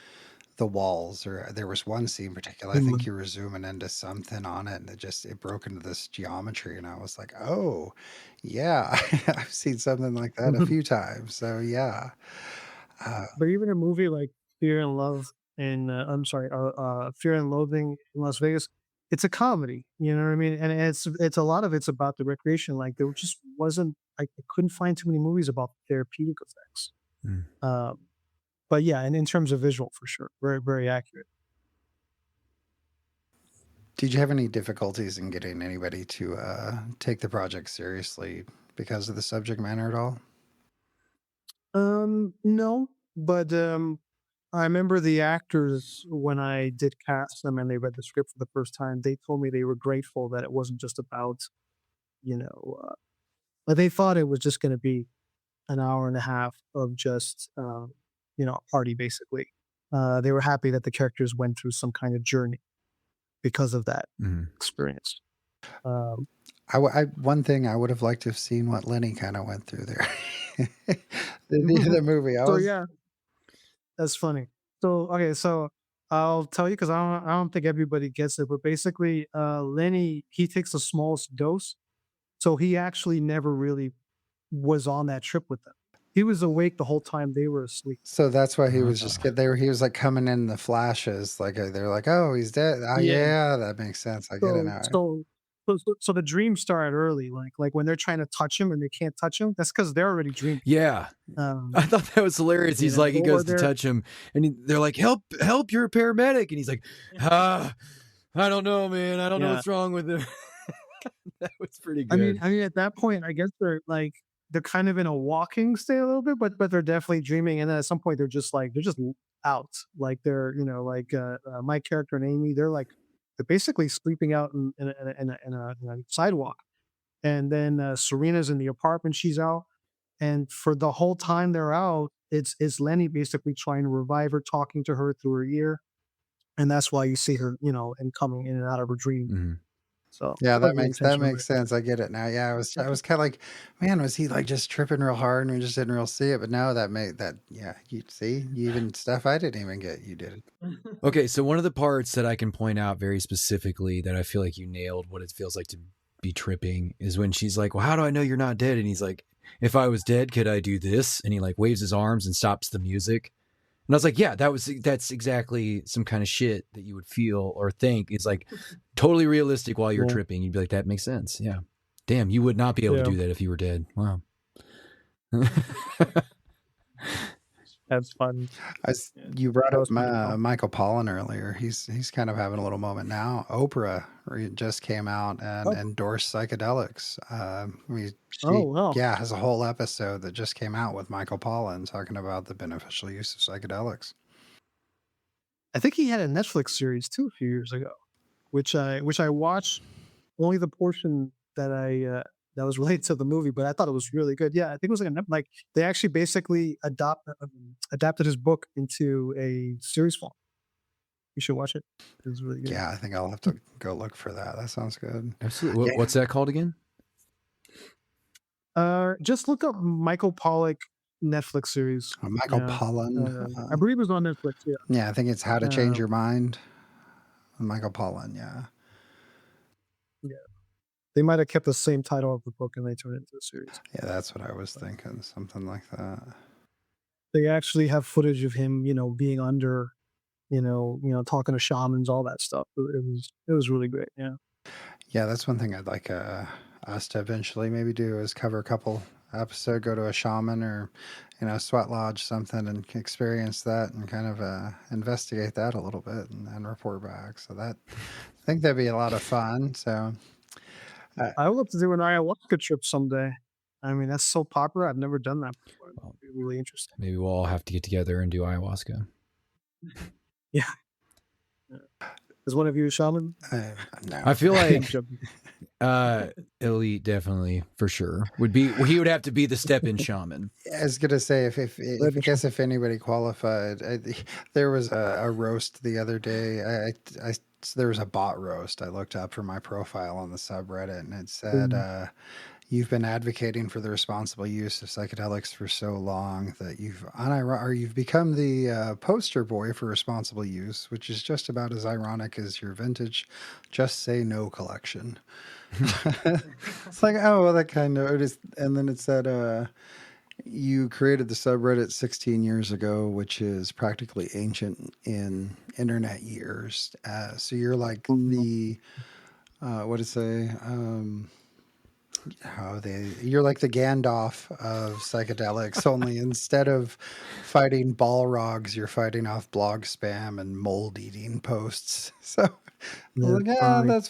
Speaker 1: the walls. Or there was one scene in particular, I think
Speaker 3: mm,
Speaker 1: you were zooming into something on it, and it broke into this geometry, and I was like, oh yeah, I've seen something like that a
Speaker 3: mhm.
Speaker 1: few times. So yeah. uh,
Speaker 3: But even a movie like Fear and Love and Fear and Loathing in Las Vegas, it's a comedy. You know what I mean? And it's a lot of it's about the recreation. Like there just wasn't. I couldn't find too many movies about therapeutic effects.
Speaker 2: Mm.
Speaker 3: Um, but yeah, and in terms of visual, for sure, very very accurate.
Speaker 1: did you have any difficulties in getting anybody to take the project seriously because of the subject matter at all?
Speaker 3: No, but I remember the actors when I did cast them and they read the script for the first time. They told me they were grateful that it wasn't just about you know. Like they thought it was just going to be an hour and a half of just a party basically. They were happy that the characters went through some kind of journey because of that
Speaker 2: Mm.
Speaker 3: experience. Um,
Speaker 1: One thing I would have liked to have seen what Lenny kind of went through there. The movie, I
Speaker 3: so
Speaker 1: was
Speaker 3: yeah, that's funny. So okay, so I'll tell you because I don't think everybody gets it, but basically, Lenny he takes the smallest dose, so he actually never really was on that trip with them. He was awake the whole time they were asleep.
Speaker 1: so that's why he was just
Speaker 2: Ah.
Speaker 1: get they were he was like coming in the flashes, like they're like, oh, he's dead. Oh
Speaker 3: Yeah.
Speaker 1: yeah, that makes sense. I get it
Speaker 3: So
Speaker 1: now.
Speaker 3: so so the dreams start early, like when they're trying to touch him and they can't touch him. That's because 'cause they're already dreaming.
Speaker 2: Yeah.
Speaker 3: Um,
Speaker 2: I thought that was hilarious. He's like, he
Speaker 3: or
Speaker 2: goes to
Speaker 3: they're
Speaker 2: touch him, and they're like, "Help, help! You're a paramedic." And he's like, "Ah, I don't know, man. I don't know
Speaker 3: yeah.
Speaker 2: what's wrong with him." That was pretty
Speaker 3: I mean
Speaker 2: good.
Speaker 3: I mean, at that point, I guess they're kind of in a walking state a little bit, but they're definitely dreaming, and then at some point, they're just out. Like, my character and Amy, they're basically sleeping out in a sidewalk, and then, Serena's in the apartment, she's out, and for the whole time they're out, it's Lenny basically trying to revive her, talking to her through her ear, and that's why you see her, and coming in and out of her dream.
Speaker 2: Mhm.
Speaker 3: So,
Speaker 1: Yeah,
Speaker 3: that was
Speaker 1: that
Speaker 3: the
Speaker 1: makes
Speaker 3: intention of it.
Speaker 1: sense. I get it now. Yeah, I was kind of like, man, was he like just tripping real hard and we just didn't real see it? But no, that made that yeah. You see, you even stuff I didn't even get, you did it.
Speaker 2: Okay, so one of the parts that I can point out very specifically that I feel like you nailed what it feels like to be tripping is when she's like, "Well, how do I know you're not dead?" And he's like, "If I was dead, could I do this?" And he like waves his arms and stops the music. And I was like, "Yeah, that's exactly some kind of shit that you would feel or think is like totally realistic while you're
Speaker 3: Yeah.
Speaker 2: tripping." You'd be like, "That makes sense." Yeah. Damn, you would not be able to
Speaker 3: Yeah.
Speaker 2: do that if you were dead. Wow.
Speaker 3: That's fun.
Speaker 1: You brought
Speaker 3: That
Speaker 1: up
Speaker 3: was pretty cool.
Speaker 1: Michael Pollan earlier. He's kind of having a little moment now. Oprah just came out and
Speaker 3: Oh,
Speaker 1: endorsed psychedelics.
Speaker 3: oh,
Speaker 1: She
Speaker 3: wow.
Speaker 1: yeah has a whole episode that just came out with Michael Pollan talking about the beneficial use of psychedelics.
Speaker 3: I think he had a Netflix series too a few years ago, which I watched only the portion that was related to the movie, but I thought it was really good. Yeah, I think it was like they actually basically adapted his book into a series form. You should watch it. It was really good.
Speaker 1: Yeah, I think I'll have to go look for that. That sounds good.
Speaker 2: Absolutely.
Speaker 1: Yeah,
Speaker 2: What's that called again?
Speaker 3: Just look up Michael Pollock Netflix series.
Speaker 1: Michael
Speaker 3: Yeah,
Speaker 1: Pollan.
Speaker 3: I believe it was on Netflix. Yeah,
Speaker 1: Yeah, I think it's How to Change
Speaker 3: uh,
Speaker 1: Your Mind. Michael Pollan. Yeah.
Speaker 3: yeah. They might have kept the same title of the book and they turned it into a series.
Speaker 1: Yeah, that's what I was thinking. Something like that.
Speaker 3: They actually have footage of him, being under, talking to shamans, all that stuff. It was really great. Yeah.
Speaker 1: Yeah, that's one thing I'd like. us to eventually maybe do is cover a couple episode, go to a shaman or sweat lodge something and experience that and kind of investigate that a little bit and then report back. So that I think that'd be a lot of fun. So
Speaker 3: I would love to do an ayahuasca trip someday. I mean, that's so popular. I've never done that before.
Speaker 2: Well,
Speaker 3: It'd be really interesting.
Speaker 2: maybe we'll all have to get together and do ayahuasca.
Speaker 3: Yeah. Is one of you a shaman?
Speaker 1: no.
Speaker 2: I feel
Speaker 3: I'm
Speaker 2: like
Speaker 3: joking.
Speaker 2: Elite definitely for sure he would have to be the step-in shaman.
Speaker 1: I was gonna say if
Speaker 3: That'd
Speaker 1: I
Speaker 3: be
Speaker 1: guess if anybody qualified, there was a roast the other day. There was a bot roast I looked up for my profile on the subreddit, and it said,
Speaker 3: cool.
Speaker 1: "You've been advocating for the responsible use of psychedelics for so long that you've become the poster boy for responsible use, which is just about as ironic as your vintage Just Say No collection." It's like, oh, well, that kind of it is. And then it said, you created the subreddit 16 years ago, which is practically ancient in internet years. So you're like
Speaker 3: Mm.
Speaker 1: the, what did it say? You're like the Gandalf of psychedelics, only instead of fighting Balrogs, you're fighting off blog spam and mold eating posts. So I was
Speaker 3: Yeah,
Speaker 1: like, yeah,
Speaker 3: probably.
Speaker 1: that's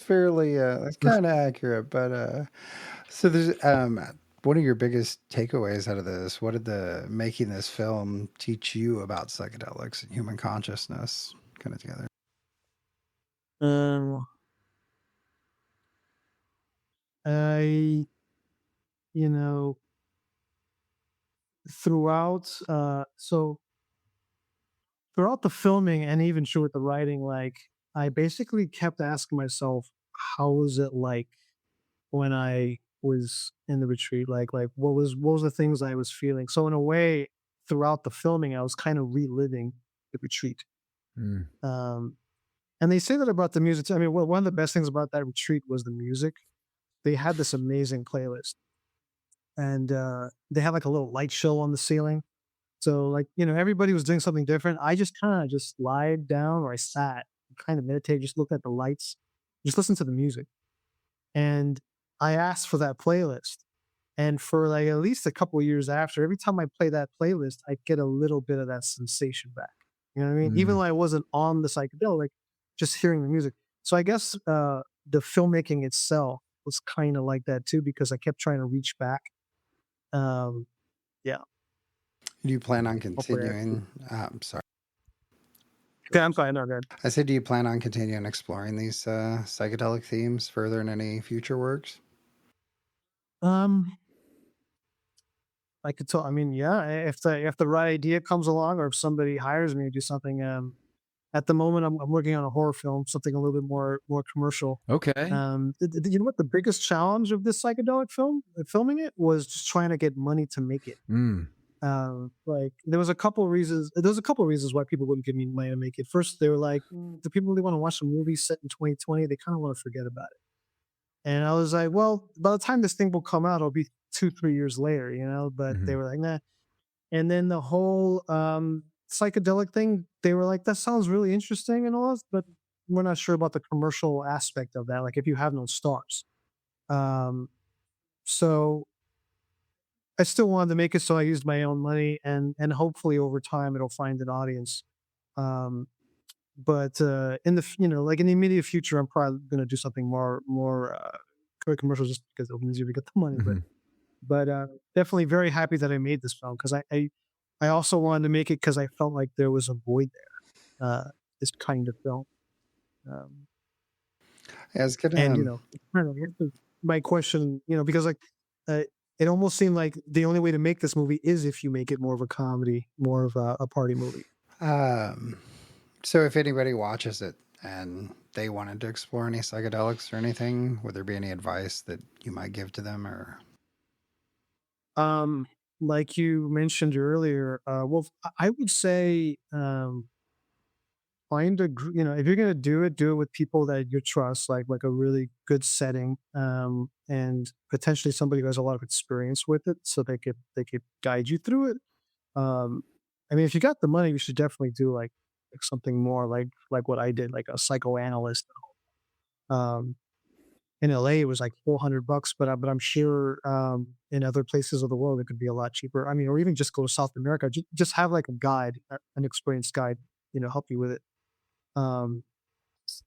Speaker 1: kind of accurate. But so there's one of your biggest takeaways out of this. What did the making this film teach you about psychedelics and human consciousness kind of together?
Speaker 3: Um, I, you know, throughout, so throughout the filming and even sure with the writing, like I basically kept asking myself, how was it like when I was in the retreat? Like what was the things I was feeling? So in a way, throughout the filming, I was kind of reliving the retreat.
Speaker 2: Mm.
Speaker 3: Um, and they say that about the music. I mean, well, one of the best things about that retreat was the music. They had this amazing playlist, and they had like a little light show on the ceiling. So like, everybody was doing something different. I just kind of just lied down or I sat, kind of meditated, just looked at the lights, just listened to the music. And I asked for that playlist. And for like at least a couple of years after, every time I play that playlist, I get a little bit of that sensation back. You know what I mean? Even
Speaker 2: Mm.
Speaker 3: though I wasn't on the psychedelic, just hearing the music. So I guess the filmmaking itself was kind of like that too, because I kept trying to reach back. Um, yeah,
Speaker 1: Do you plan on
Speaker 3: hopefully.
Speaker 1: continuing? Sorry.
Speaker 3: Okay, I'm sorry. No, good.
Speaker 1: I said, do you plan on continuing exploring these psychedelic themes further in any future works?
Speaker 3: Um, I could tell. I mean, yeah, if the right idea comes along, or if somebody hires me to do something. At the moment, I'm working on a horror film, something a little bit more commercial.
Speaker 2: Okay.
Speaker 3: You know what? The biggest challenge of this psychedelic film, filming it, was just trying to get money to make it.
Speaker 2: Mm.
Speaker 3: Like there was a couple reasons. There was a couple reasons why people wouldn't give me money to make it. First, they were like, "Do people really want to watch a movie set in 2020? They kind of want to forget about it." And I was like, "Well, by the time this thing will come out, it'll be 2-3 years later, you know." But they
Speaker 2: Hmm.
Speaker 3: were like, "Nah." And then the whole psychedelic thing, they were like, "That sounds really interesting and all this, but we're not sure about the commercial aspect of that. Like, if you have no stars." Um, so I still wanted to make it, so I used my own money, and hopefully over time it'll find an audience. Um, but in the like in the immediate future, I'm probably going to do something more commercial, just because it'll be easier to get the money. But
Speaker 2: Hmm.
Speaker 3: definitely very happy that I made this film, because I also wanted to make it because I felt like there was a void there. This kind of film, um,
Speaker 1: Yeah, it's good.
Speaker 3: and I don't know, my question, because like uh, it almost seemed like the only way to make this movie is if you make it more of a comedy, more of a party movie.
Speaker 1: Um, so if anybody watches it and they wanted to explore any psychedelics or anything, would there be any advice that you might give to them or?
Speaker 3: Um, like you mentioned earlier, well, I would say find if you're gonna do it with people that you trust, like a really good setting, and potentially somebody who has a lot of experience with it, so they could guide you through it. Um, I mean, if you got the money, you should definitely do like something more like what I did, like a psychoanalyst. Um, in LA it was like $400, but I'm sure in other places of the world it could be a lot cheaper. I mean, or even just go to South America. Just have like a guide, an experienced guide, help you with it. Um,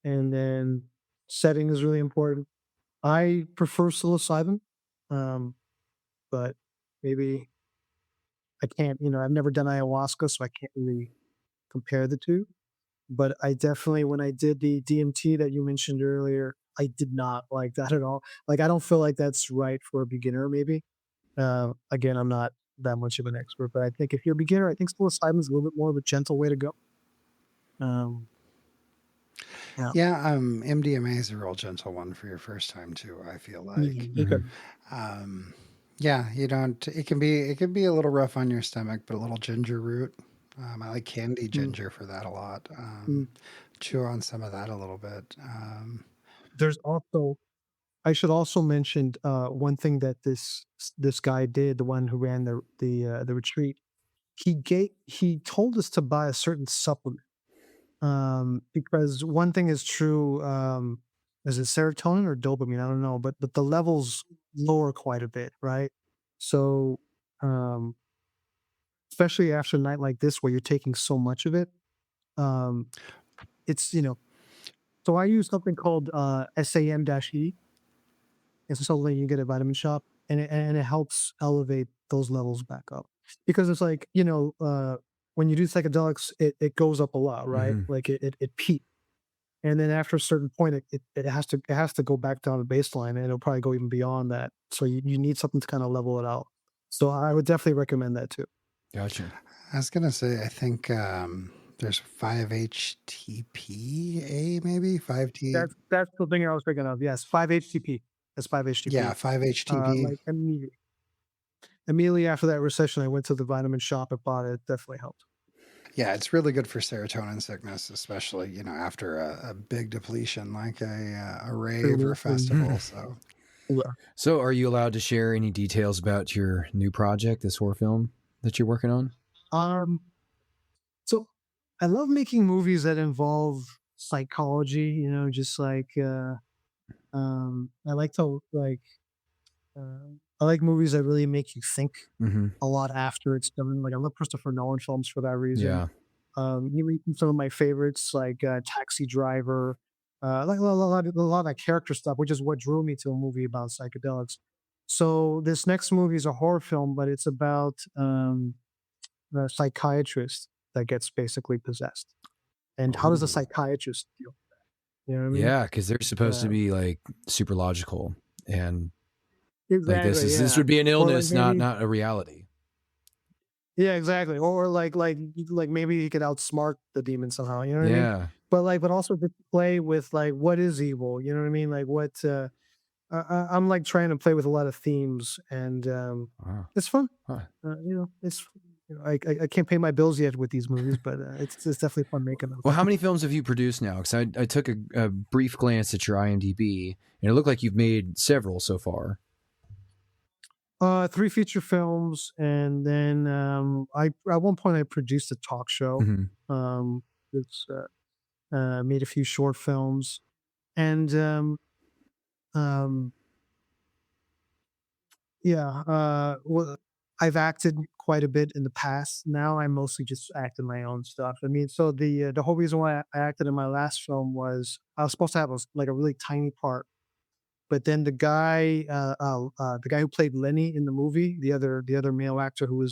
Speaker 3: and then setting is really important. I prefer psilocybin, um, but maybe I can't. I've never done ayahuasca, so I can't really compare the two. But I definitely, when I did the DMT that you mentioned earlier, I did not like that at all. Like, I don't feel like that's right for a beginner, maybe. Again, I'm not that much of an expert, but I think if you're a beginner, I think psilocybin is a little bit more of a gentle way to go. Um, yeah.
Speaker 1: Yeah, MDMA is a real gentle one for your first time too, I feel like.
Speaker 3: Okay.
Speaker 2: Hmm.
Speaker 1: Um, yeah, you don't. It can be a little rough on your stomach, but a little ginger root. I like candy
Speaker 3: Mm,
Speaker 1: ginger for that a lot.
Speaker 3: mm.
Speaker 1: Chew on some of that a little bit.
Speaker 3: There's also, I should also mention one thing that this guy did, the one who ran the retreat. He told us to buy a certain supplement. Because one thing is true, is it serotonin or dopamine? I don't know, but the levels lower quite a bit, right? So, um, especially after a night like this where you're taking so much of it, um, it's so I use something called SAM-E. It's something you get at Vitamin Shop, and it helps elevate those levels back up because it's like when you do psychedelics, it goes up a lot, right?
Speaker 2: Hmm.
Speaker 3: Like it peaks. And then after a certain point, it has to go back down to baseline, and it'll probably go even beyond that. So you need something to kind of level it out. So I would definitely recommend that too.
Speaker 2: Gotcha.
Speaker 1: I was gonna say, I think there's 5-HTPA, maybe 5T.
Speaker 3: That's the thing I was thinking of. Yes, 5-HTP. That's
Speaker 1: Yeah,
Speaker 3: 5-HTP.
Speaker 1: 5-HTP.
Speaker 3: Like immediately after that recession, I went to the vitamin shop and bought it. It definitely helped.
Speaker 1: Yeah, it's really good for serotonin sickness, especially after a big depletion like a rave or a festival. So
Speaker 3: Yeah.
Speaker 2: So, are you allowed to share any details about your new project, this horror film that you're working on?
Speaker 3: Um. So I love making movies that involve psychology. Just like I like to like I like movies that really make you think
Speaker 2: Hmm.
Speaker 3: a lot after it's done. Like I love Christopher Nolan films for that reason.
Speaker 2: Yeah.
Speaker 3: Even some of my favorites like Taxi Driver, like a lot of that character stuff, which is what drew me to a movie about psychedelics. So this next movie is a horror film, but it's about a psychiatrist that gets basically possessed. And how does a
Speaker 2: Oh.
Speaker 3: psychiatrist deal? You know what I mean?
Speaker 2: Yeah, because they're supposed to
Speaker 3: Uh,
Speaker 2: be like super logical, and like
Speaker 3: exactly.
Speaker 2: this
Speaker 3: Yeah.
Speaker 2: would be an
Speaker 3: Or like
Speaker 2: illness, not
Speaker 3: maybe.
Speaker 2: not a reality.
Speaker 3: Yeah, exactly. Or like maybe he could outsmart the demon somehow. You know what I mean?
Speaker 2: Yeah.
Speaker 3: But also to play with like what is evil. You know what I mean? Like what I'm like trying to play with a lot of themes, and
Speaker 2: Wow.
Speaker 3: it's fun.
Speaker 2: Huh.
Speaker 3: It's I can't pay my bills yet with these movies, but it's definitely fun making them.
Speaker 2: Well, how many films have you produced now? Because I took a brief glance at your IMDb, and it looked like you've made several so far.
Speaker 3: Three feature films, and then I at one point I produced a talk show.
Speaker 2: Hmm.
Speaker 3: It's made a few short films, and um, yeah, well, I've acted quite a bit in the past. Now I mostly just act in my own stuff. I mean, so the whole reason why I acted in my last film was I was supposed to have like a really tiny part, but then the guy who played Lenny in the movie, the other male actor who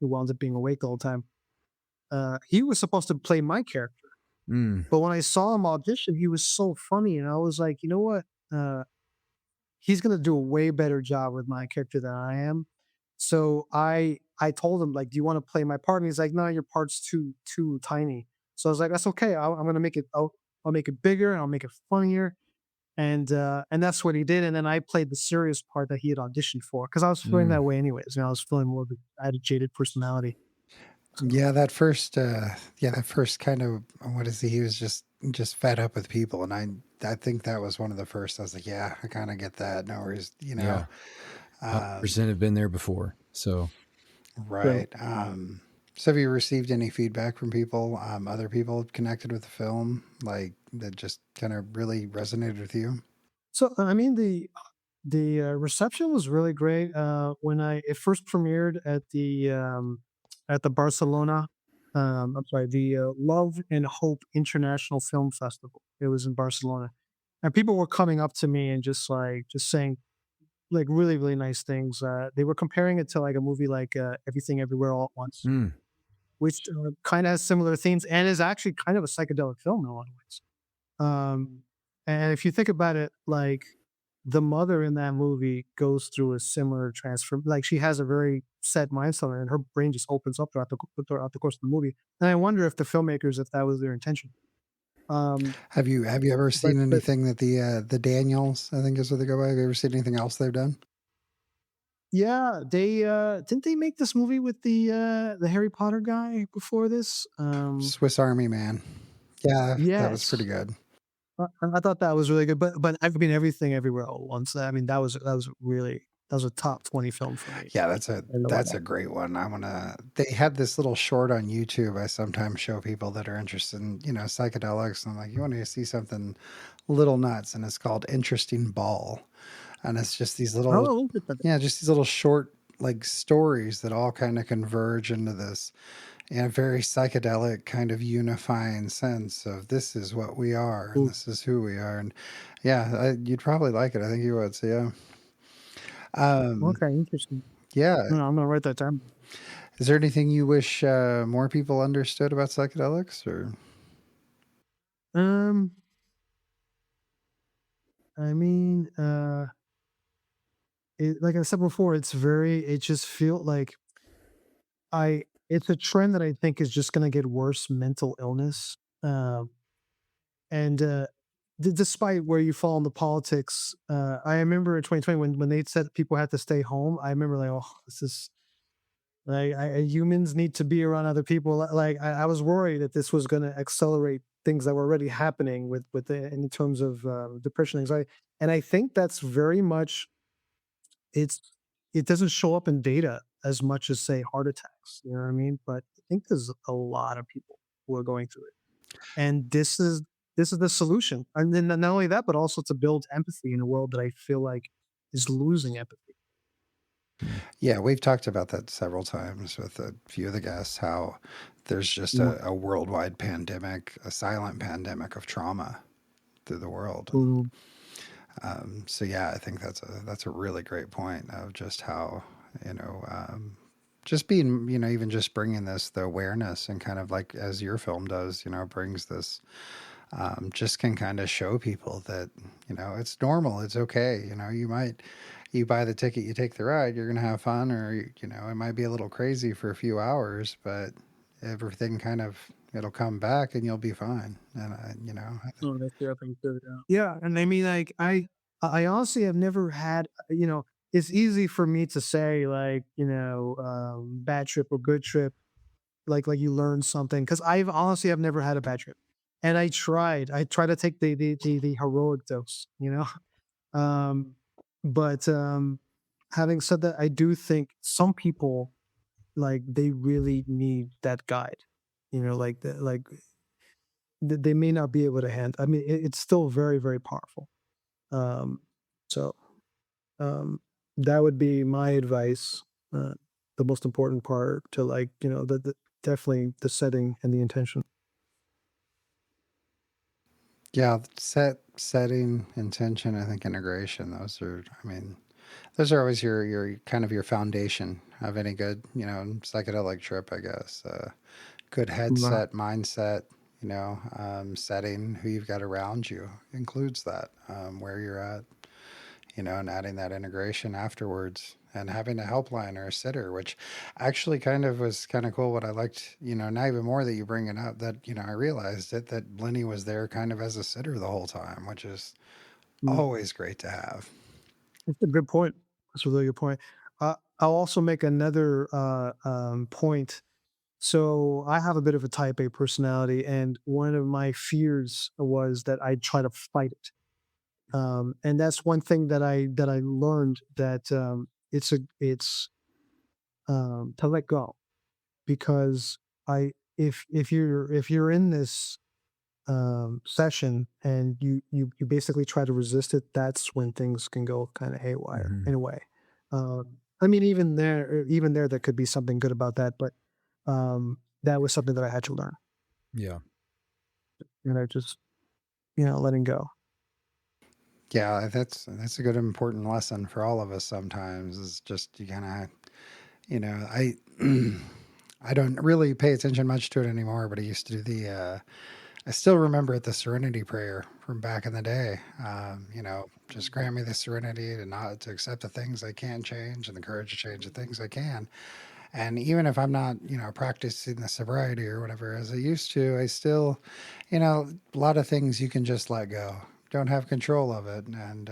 Speaker 3: wound up being awake the whole time, he was supposed to play my character.
Speaker 2: Mm.
Speaker 3: But when I saw him audition, he was so funny, and I was like, you know what? He's gonna do a way better job with my character than I am. So I told him like, "Do you want to play my part?" And he's like, "No, your part's too tiny." So I was like, "That's okay. I'm gonna make it. I'll make it bigger and I'll make it funnier." And that's what he did. And then I played the serious part that he had auditioned for because I was feeling
Speaker 2: Mm.
Speaker 3: that way anyways. I was feeling more of an agitated personality. So
Speaker 1: Yeah, that first kind of, what is he was just fed up with people, and I think that was one of the first. I was like, yeah, I kind of get that. No worries,
Speaker 2: Yeah.
Speaker 1: um,
Speaker 2: 100% have been there before. So,
Speaker 3: yeah.
Speaker 1: right. So have you received any feedback from people, other people connected with the film, like that just kind of really resonated with you?
Speaker 3: So I mean, the reception was really great. When it first premiered at the Barcelona, I'm sorry, the Love and Hope International Film Festival. It was in Barcelona, and people were coming up to me and just saying like really nice things. They were comparing it to like a movie like Everything Everywhere All at Once,
Speaker 2: Mm.
Speaker 3: which kind of has similar themes and is actually kind of a psychedelic film in a lot of ways. Um, and if you think about it, like the mother in that movie goes through a similar transform. Like she has a very set mindset, and her brain just opens up throughout the course of the movie. And I wonder if the filmmakers, if that was their intention. Um,
Speaker 1: Have you ever
Speaker 3: but
Speaker 1: seen anything that the Daniels, I think is what they go by? Have you ever seen anything else they've done?
Speaker 3: yeah, they didn't they make this movie with the Harry Potter guy before this?
Speaker 1: Swiss Army Man. Yeah, that was pretty
Speaker 3: Yes.
Speaker 1: good.
Speaker 3: I thought that was really good, but I mean, Everything Everywhere All at Once. I mean, that was a top 20 film for me.
Speaker 1: Yeah,
Speaker 3: And no
Speaker 1: that's
Speaker 3: wonder.
Speaker 1: a great one. I wanna. They had this little short on YouTube. I sometimes show people that are interested in psychedelics, and I'm like, you want to see something little nuts, and it's called Interesting Ball, and it's just these little,
Speaker 3: Oh, look at that.
Speaker 1: yeah, just these little short like stories that all kind of converge into this very psychedelic kind of unifying sense of this is what we are and
Speaker 3: Ooh,
Speaker 1: this is who we are. And yeah, you'd probably like it. I think you would. So yeah.
Speaker 3: okay, interesting.
Speaker 1: Yeah.
Speaker 3: No, I'm gonna write that down.
Speaker 1: Is there anything you wish more people understood about psychedelics? Or
Speaker 3: Um, I mean, like I said before, it just feel like it's a trend that I think is just gonna get worse. Mental illness, and despite where you fall in the politics, I remember in 2020 when they said people had to stay home. I remember like, oh, this is like humans need to be around other people. Like I was worried that this was going to accelerate things that were already happening in terms of depression, anxiety, and I think that's very much it's it doesn't show up in data as much as say heart attacks. You know what I mean? But I think there's a lot of people who are going through it, and this is the solution. And then not only that, but also to build empathy in a world that I feel like is losing empathy.
Speaker 2: Mm.
Speaker 1: yeah, we've talked about that several times with a few of the guests. How there's just a worldwide pandemic, a silent pandemic of trauma through the world. And
Speaker 3: Mhm.
Speaker 1: so yeah, I think that's a really great point of just how you know just being even just bringing this the awareness and kind of like as your film does brings this just can kind of show people that it's normal, it's okay. You buy the ticket, you take the ride, you're gonna have fun, or it might be a little crazy for a few hours, but everything kind of it'll come back and you'll be fine. And I think,
Speaker 3: Oh, that's the other thing too, yeah. Yeah, and I mean, like, I honestly have never had, it's easy for me to say, like, bad trip or good trip, like you learn something, because I've never had a bad trip, and I tried to take the heroic dose, um, but having said that, I do think some people like they really need that guide, like they may not be able to handle. I mean, it's still very powerful. Um, so um, that would be my advice. Uh, the most important part to like, definitely the setting and the intention.
Speaker 1: yeah, setting, intention, I think integration, those are, I mean, those are always your kind of your foundation of any good psychedelic trip, I guess. Good
Speaker 3: Wow.
Speaker 1: headset, mindset, setting, who you've got around you includes that, where you're at, and adding that integration afterwards and having a helpline or a sitter, which actually kind of was kind of cool. What I liked, now even more that you bring it up, that, I realized it, that Lenny was there kind of as a sitter the whole time, which is
Speaker 3: Mm.
Speaker 1: always great to have.
Speaker 3: That's a good point. That's a really good point. I'll also make another point. So I have a bit of a type A personality, and one of my fears was that I'd try to fight it. And that's one thing that I learned that it's to let go, because I if you're in this session, and you basically try to resist it, that's when things can go kind of haywire
Speaker 2: Hmm.
Speaker 3: in a way. I mean, even there, there could be something good about that, but that was something that I had to learn,
Speaker 2: Yeah.
Speaker 3: and I just letting go.
Speaker 1: Yeah, that's a good important lesson for all of us sometimes is just you kind of, I I don't really pay attention much to it anymore, but I used to do I still remember it, the serenity prayer from back in the day. Just grant me the serenity to not to accept the things I can change and the courage to change the things I can. And even if I'm not, practicing the sobriety or whatever as I used to, I still, a lot of things you can just let go. Don't have control of it. And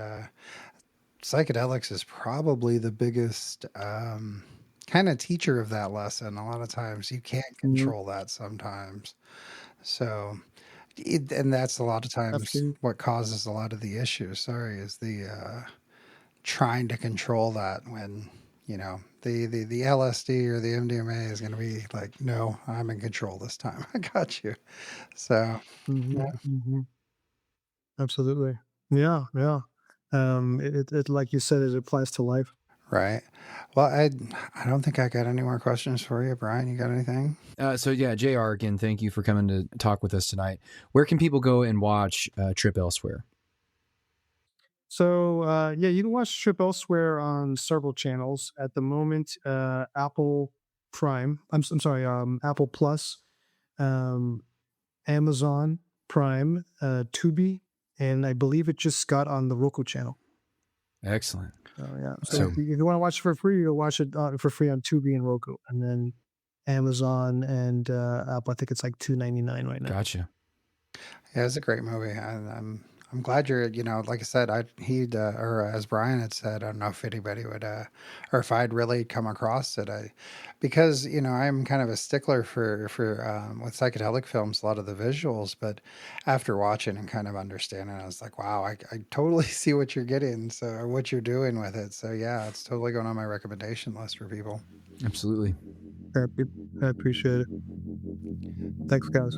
Speaker 1: psychedelics is probably the biggest kind of teacher of that lesson. A lot of times you can't
Speaker 3: Mhm.
Speaker 1: control that sometimes. So, and that's a lot of times
Speaker 3: Absolutely.
Speaker 1: what causes a lot of the issues. Sorry, is the trying to control that when the LSD or the MDMA is going to be like, no, I'm in control this time. I got you. So
Speaker 3: Hmm.
Speaker 1: yeah,
Speaker 3: Hmm. Absolutely. Yeah, yeah. It like you said, it applies to life.
Speaker 1: right. Well, I don't think I got any more questions for you, Brian. You got anything?
Speaker 2: So yeah, JR, again, thank you for coming to talk with us tonight. Where can people go and watch Trip Elsewhere?
Speaker 3: So yeah, you can watch Trip Elsewhere on several channels at the moment. Apple Prime. I'm sorry. Apple Plus, um, Amazon Prime, Tubi, and I believe it just got on the Roku channel.
Speaker 2: Excellent.
Speaker 3: So yeah. So
Speaker 2: So
Speaker 3: if you want to watch it for free, you'll watch it for free on Tubi and Roku, and then Amazon and Apple. I think it's like $2.99 right now.
Speaker 2: gotcha.
Speaker 1: Yeah, it's a great movie. I'm glad you're, like I said, or as Brian had said, I don't know if anybody would, or if I'd really come across it. Because, I'm kind of a stickler for with psychedelic films, a lot of the visuals, but after watching and kind of understanding, I was like, wow, I totally see what you're getting. So, or what you're doing with it. So yeah, it's totally going on my recommendation list for people.
Speaker 2: Absolutely.
Speaker 3: Happy. I appreciate it. Thanks, guys.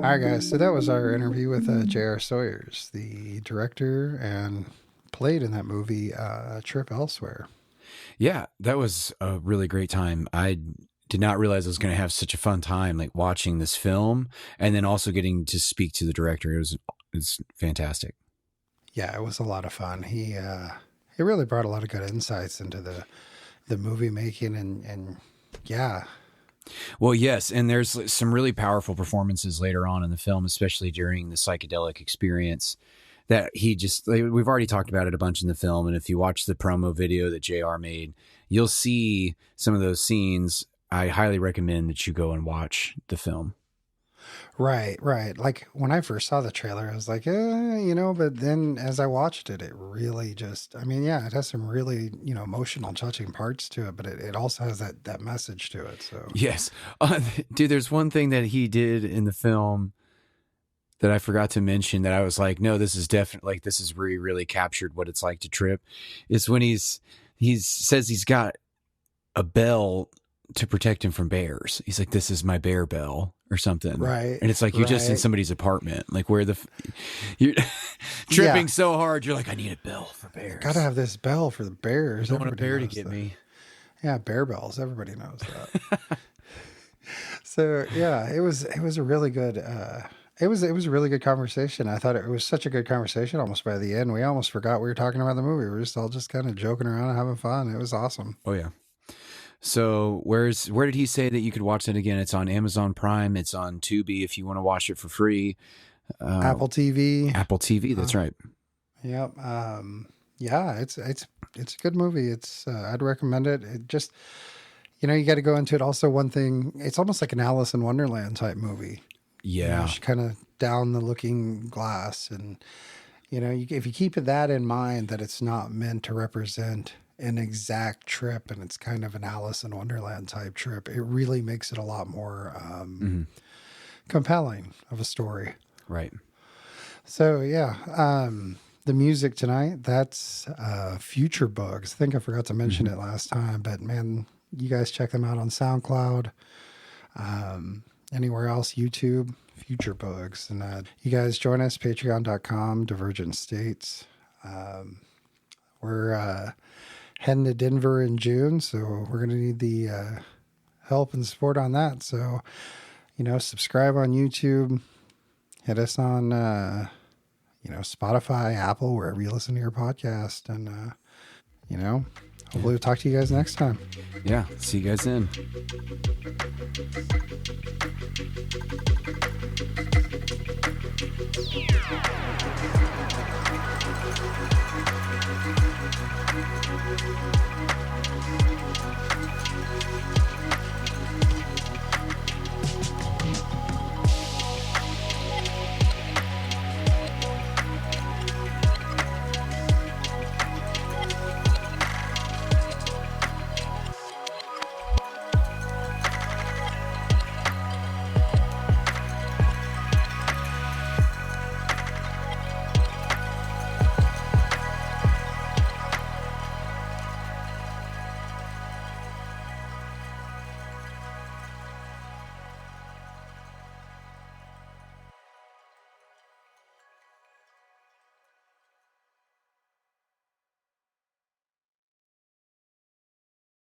Speaker 1: All right, guys. So that was our interview with JR Sawyers, the director and played in that movie, Trip Elsewhere.
Speaker 2: Yeah, that was a really great time. I did not realize I was going to have such a fun time, like watching this film and then also getting to speak to the director. It's fantastic.
Speaker 1: Yeah, it was a lot of fun. He really brought a lot of good insights into the movie making and yeah.
Speaker 2: Well, yes, and there's some really powerful performances later on in the film, especially during the psychedelic experience. That we've already talked about it a bunch in the film, and if you watch the promo video that JR made, you'll see some of those scenes. I highly recommend that you go and watch the film.
Speaker 1: Right. Like when I first saw the trailer, I was like, but then as I watched it, it really just, it has some really, emotional, touching parts to it, but it also has that message to it. So,
Speaker 2: yes. Dude, there's one thing that he did in the film that I forgot to mention that I was like, no, this is definitely, like, this is where he really captured what it's like to trip. It's when he says he's got a bell to protect him from bears. He's like, this is my bear bell or something.
Speaker 1: Right.
Speaker 2: And it's like, you're just in somebody's apartment, like where you're tripping so hard. You're like, I need a bell for bears.
Speaker 1: Gotta have this bell for the bears.
Speaker 2: I don't want a bear to get me.
Speaker 1: Yeah. Bear bells. Everybody knows that. So yeah, it was a really good, it was a really good conversation. I thought it was such a good conversation. Almost by the end, we almost forgot we were talking about the movie. We were just all kind of joking around and having fun. It was awesome.
Speaker 2: Oh yeah. So where did he say that you could watch it again? It's on Amazon Prime. It's on Tubi if you want to watch it for free.
Speaker 1: Apple TV.
Speaker 2: Apple TV. That's right.
Speaker 1: Yep. Yeah, it's a good movie. It's I'd recommend it. It just, you got to go into it. Also, one thing, it's almost like an Alice in Wonderland type movie.
Speaker 2: Yeah.
Speaker 1: Kind of down the looking glass, and if you keep that in mind, that it's not meant to represent an exact trip and it's kind of an Alice in Wonderland type trip, it really makes it a lot more compelling of a story.
Speaker 2: Right.
Speaker 1: So yeah, the music tonight, that's Future Bugs. I think I forgot to mention it last time, but man, you guys check them out on SoundCloud, anywhere else, YouTube, Future Bugs. And you guys join us, patreon.com, Divergent States. We're heading to Denver in June, so we're going to need the help and support on that. So, subscribe on YouTube, hit us on, Spotify, Apple, wherever you listen to your podcast. And, hopefully we'll talk to you guys next time.
Speaker 2: Yeah. See you guys then.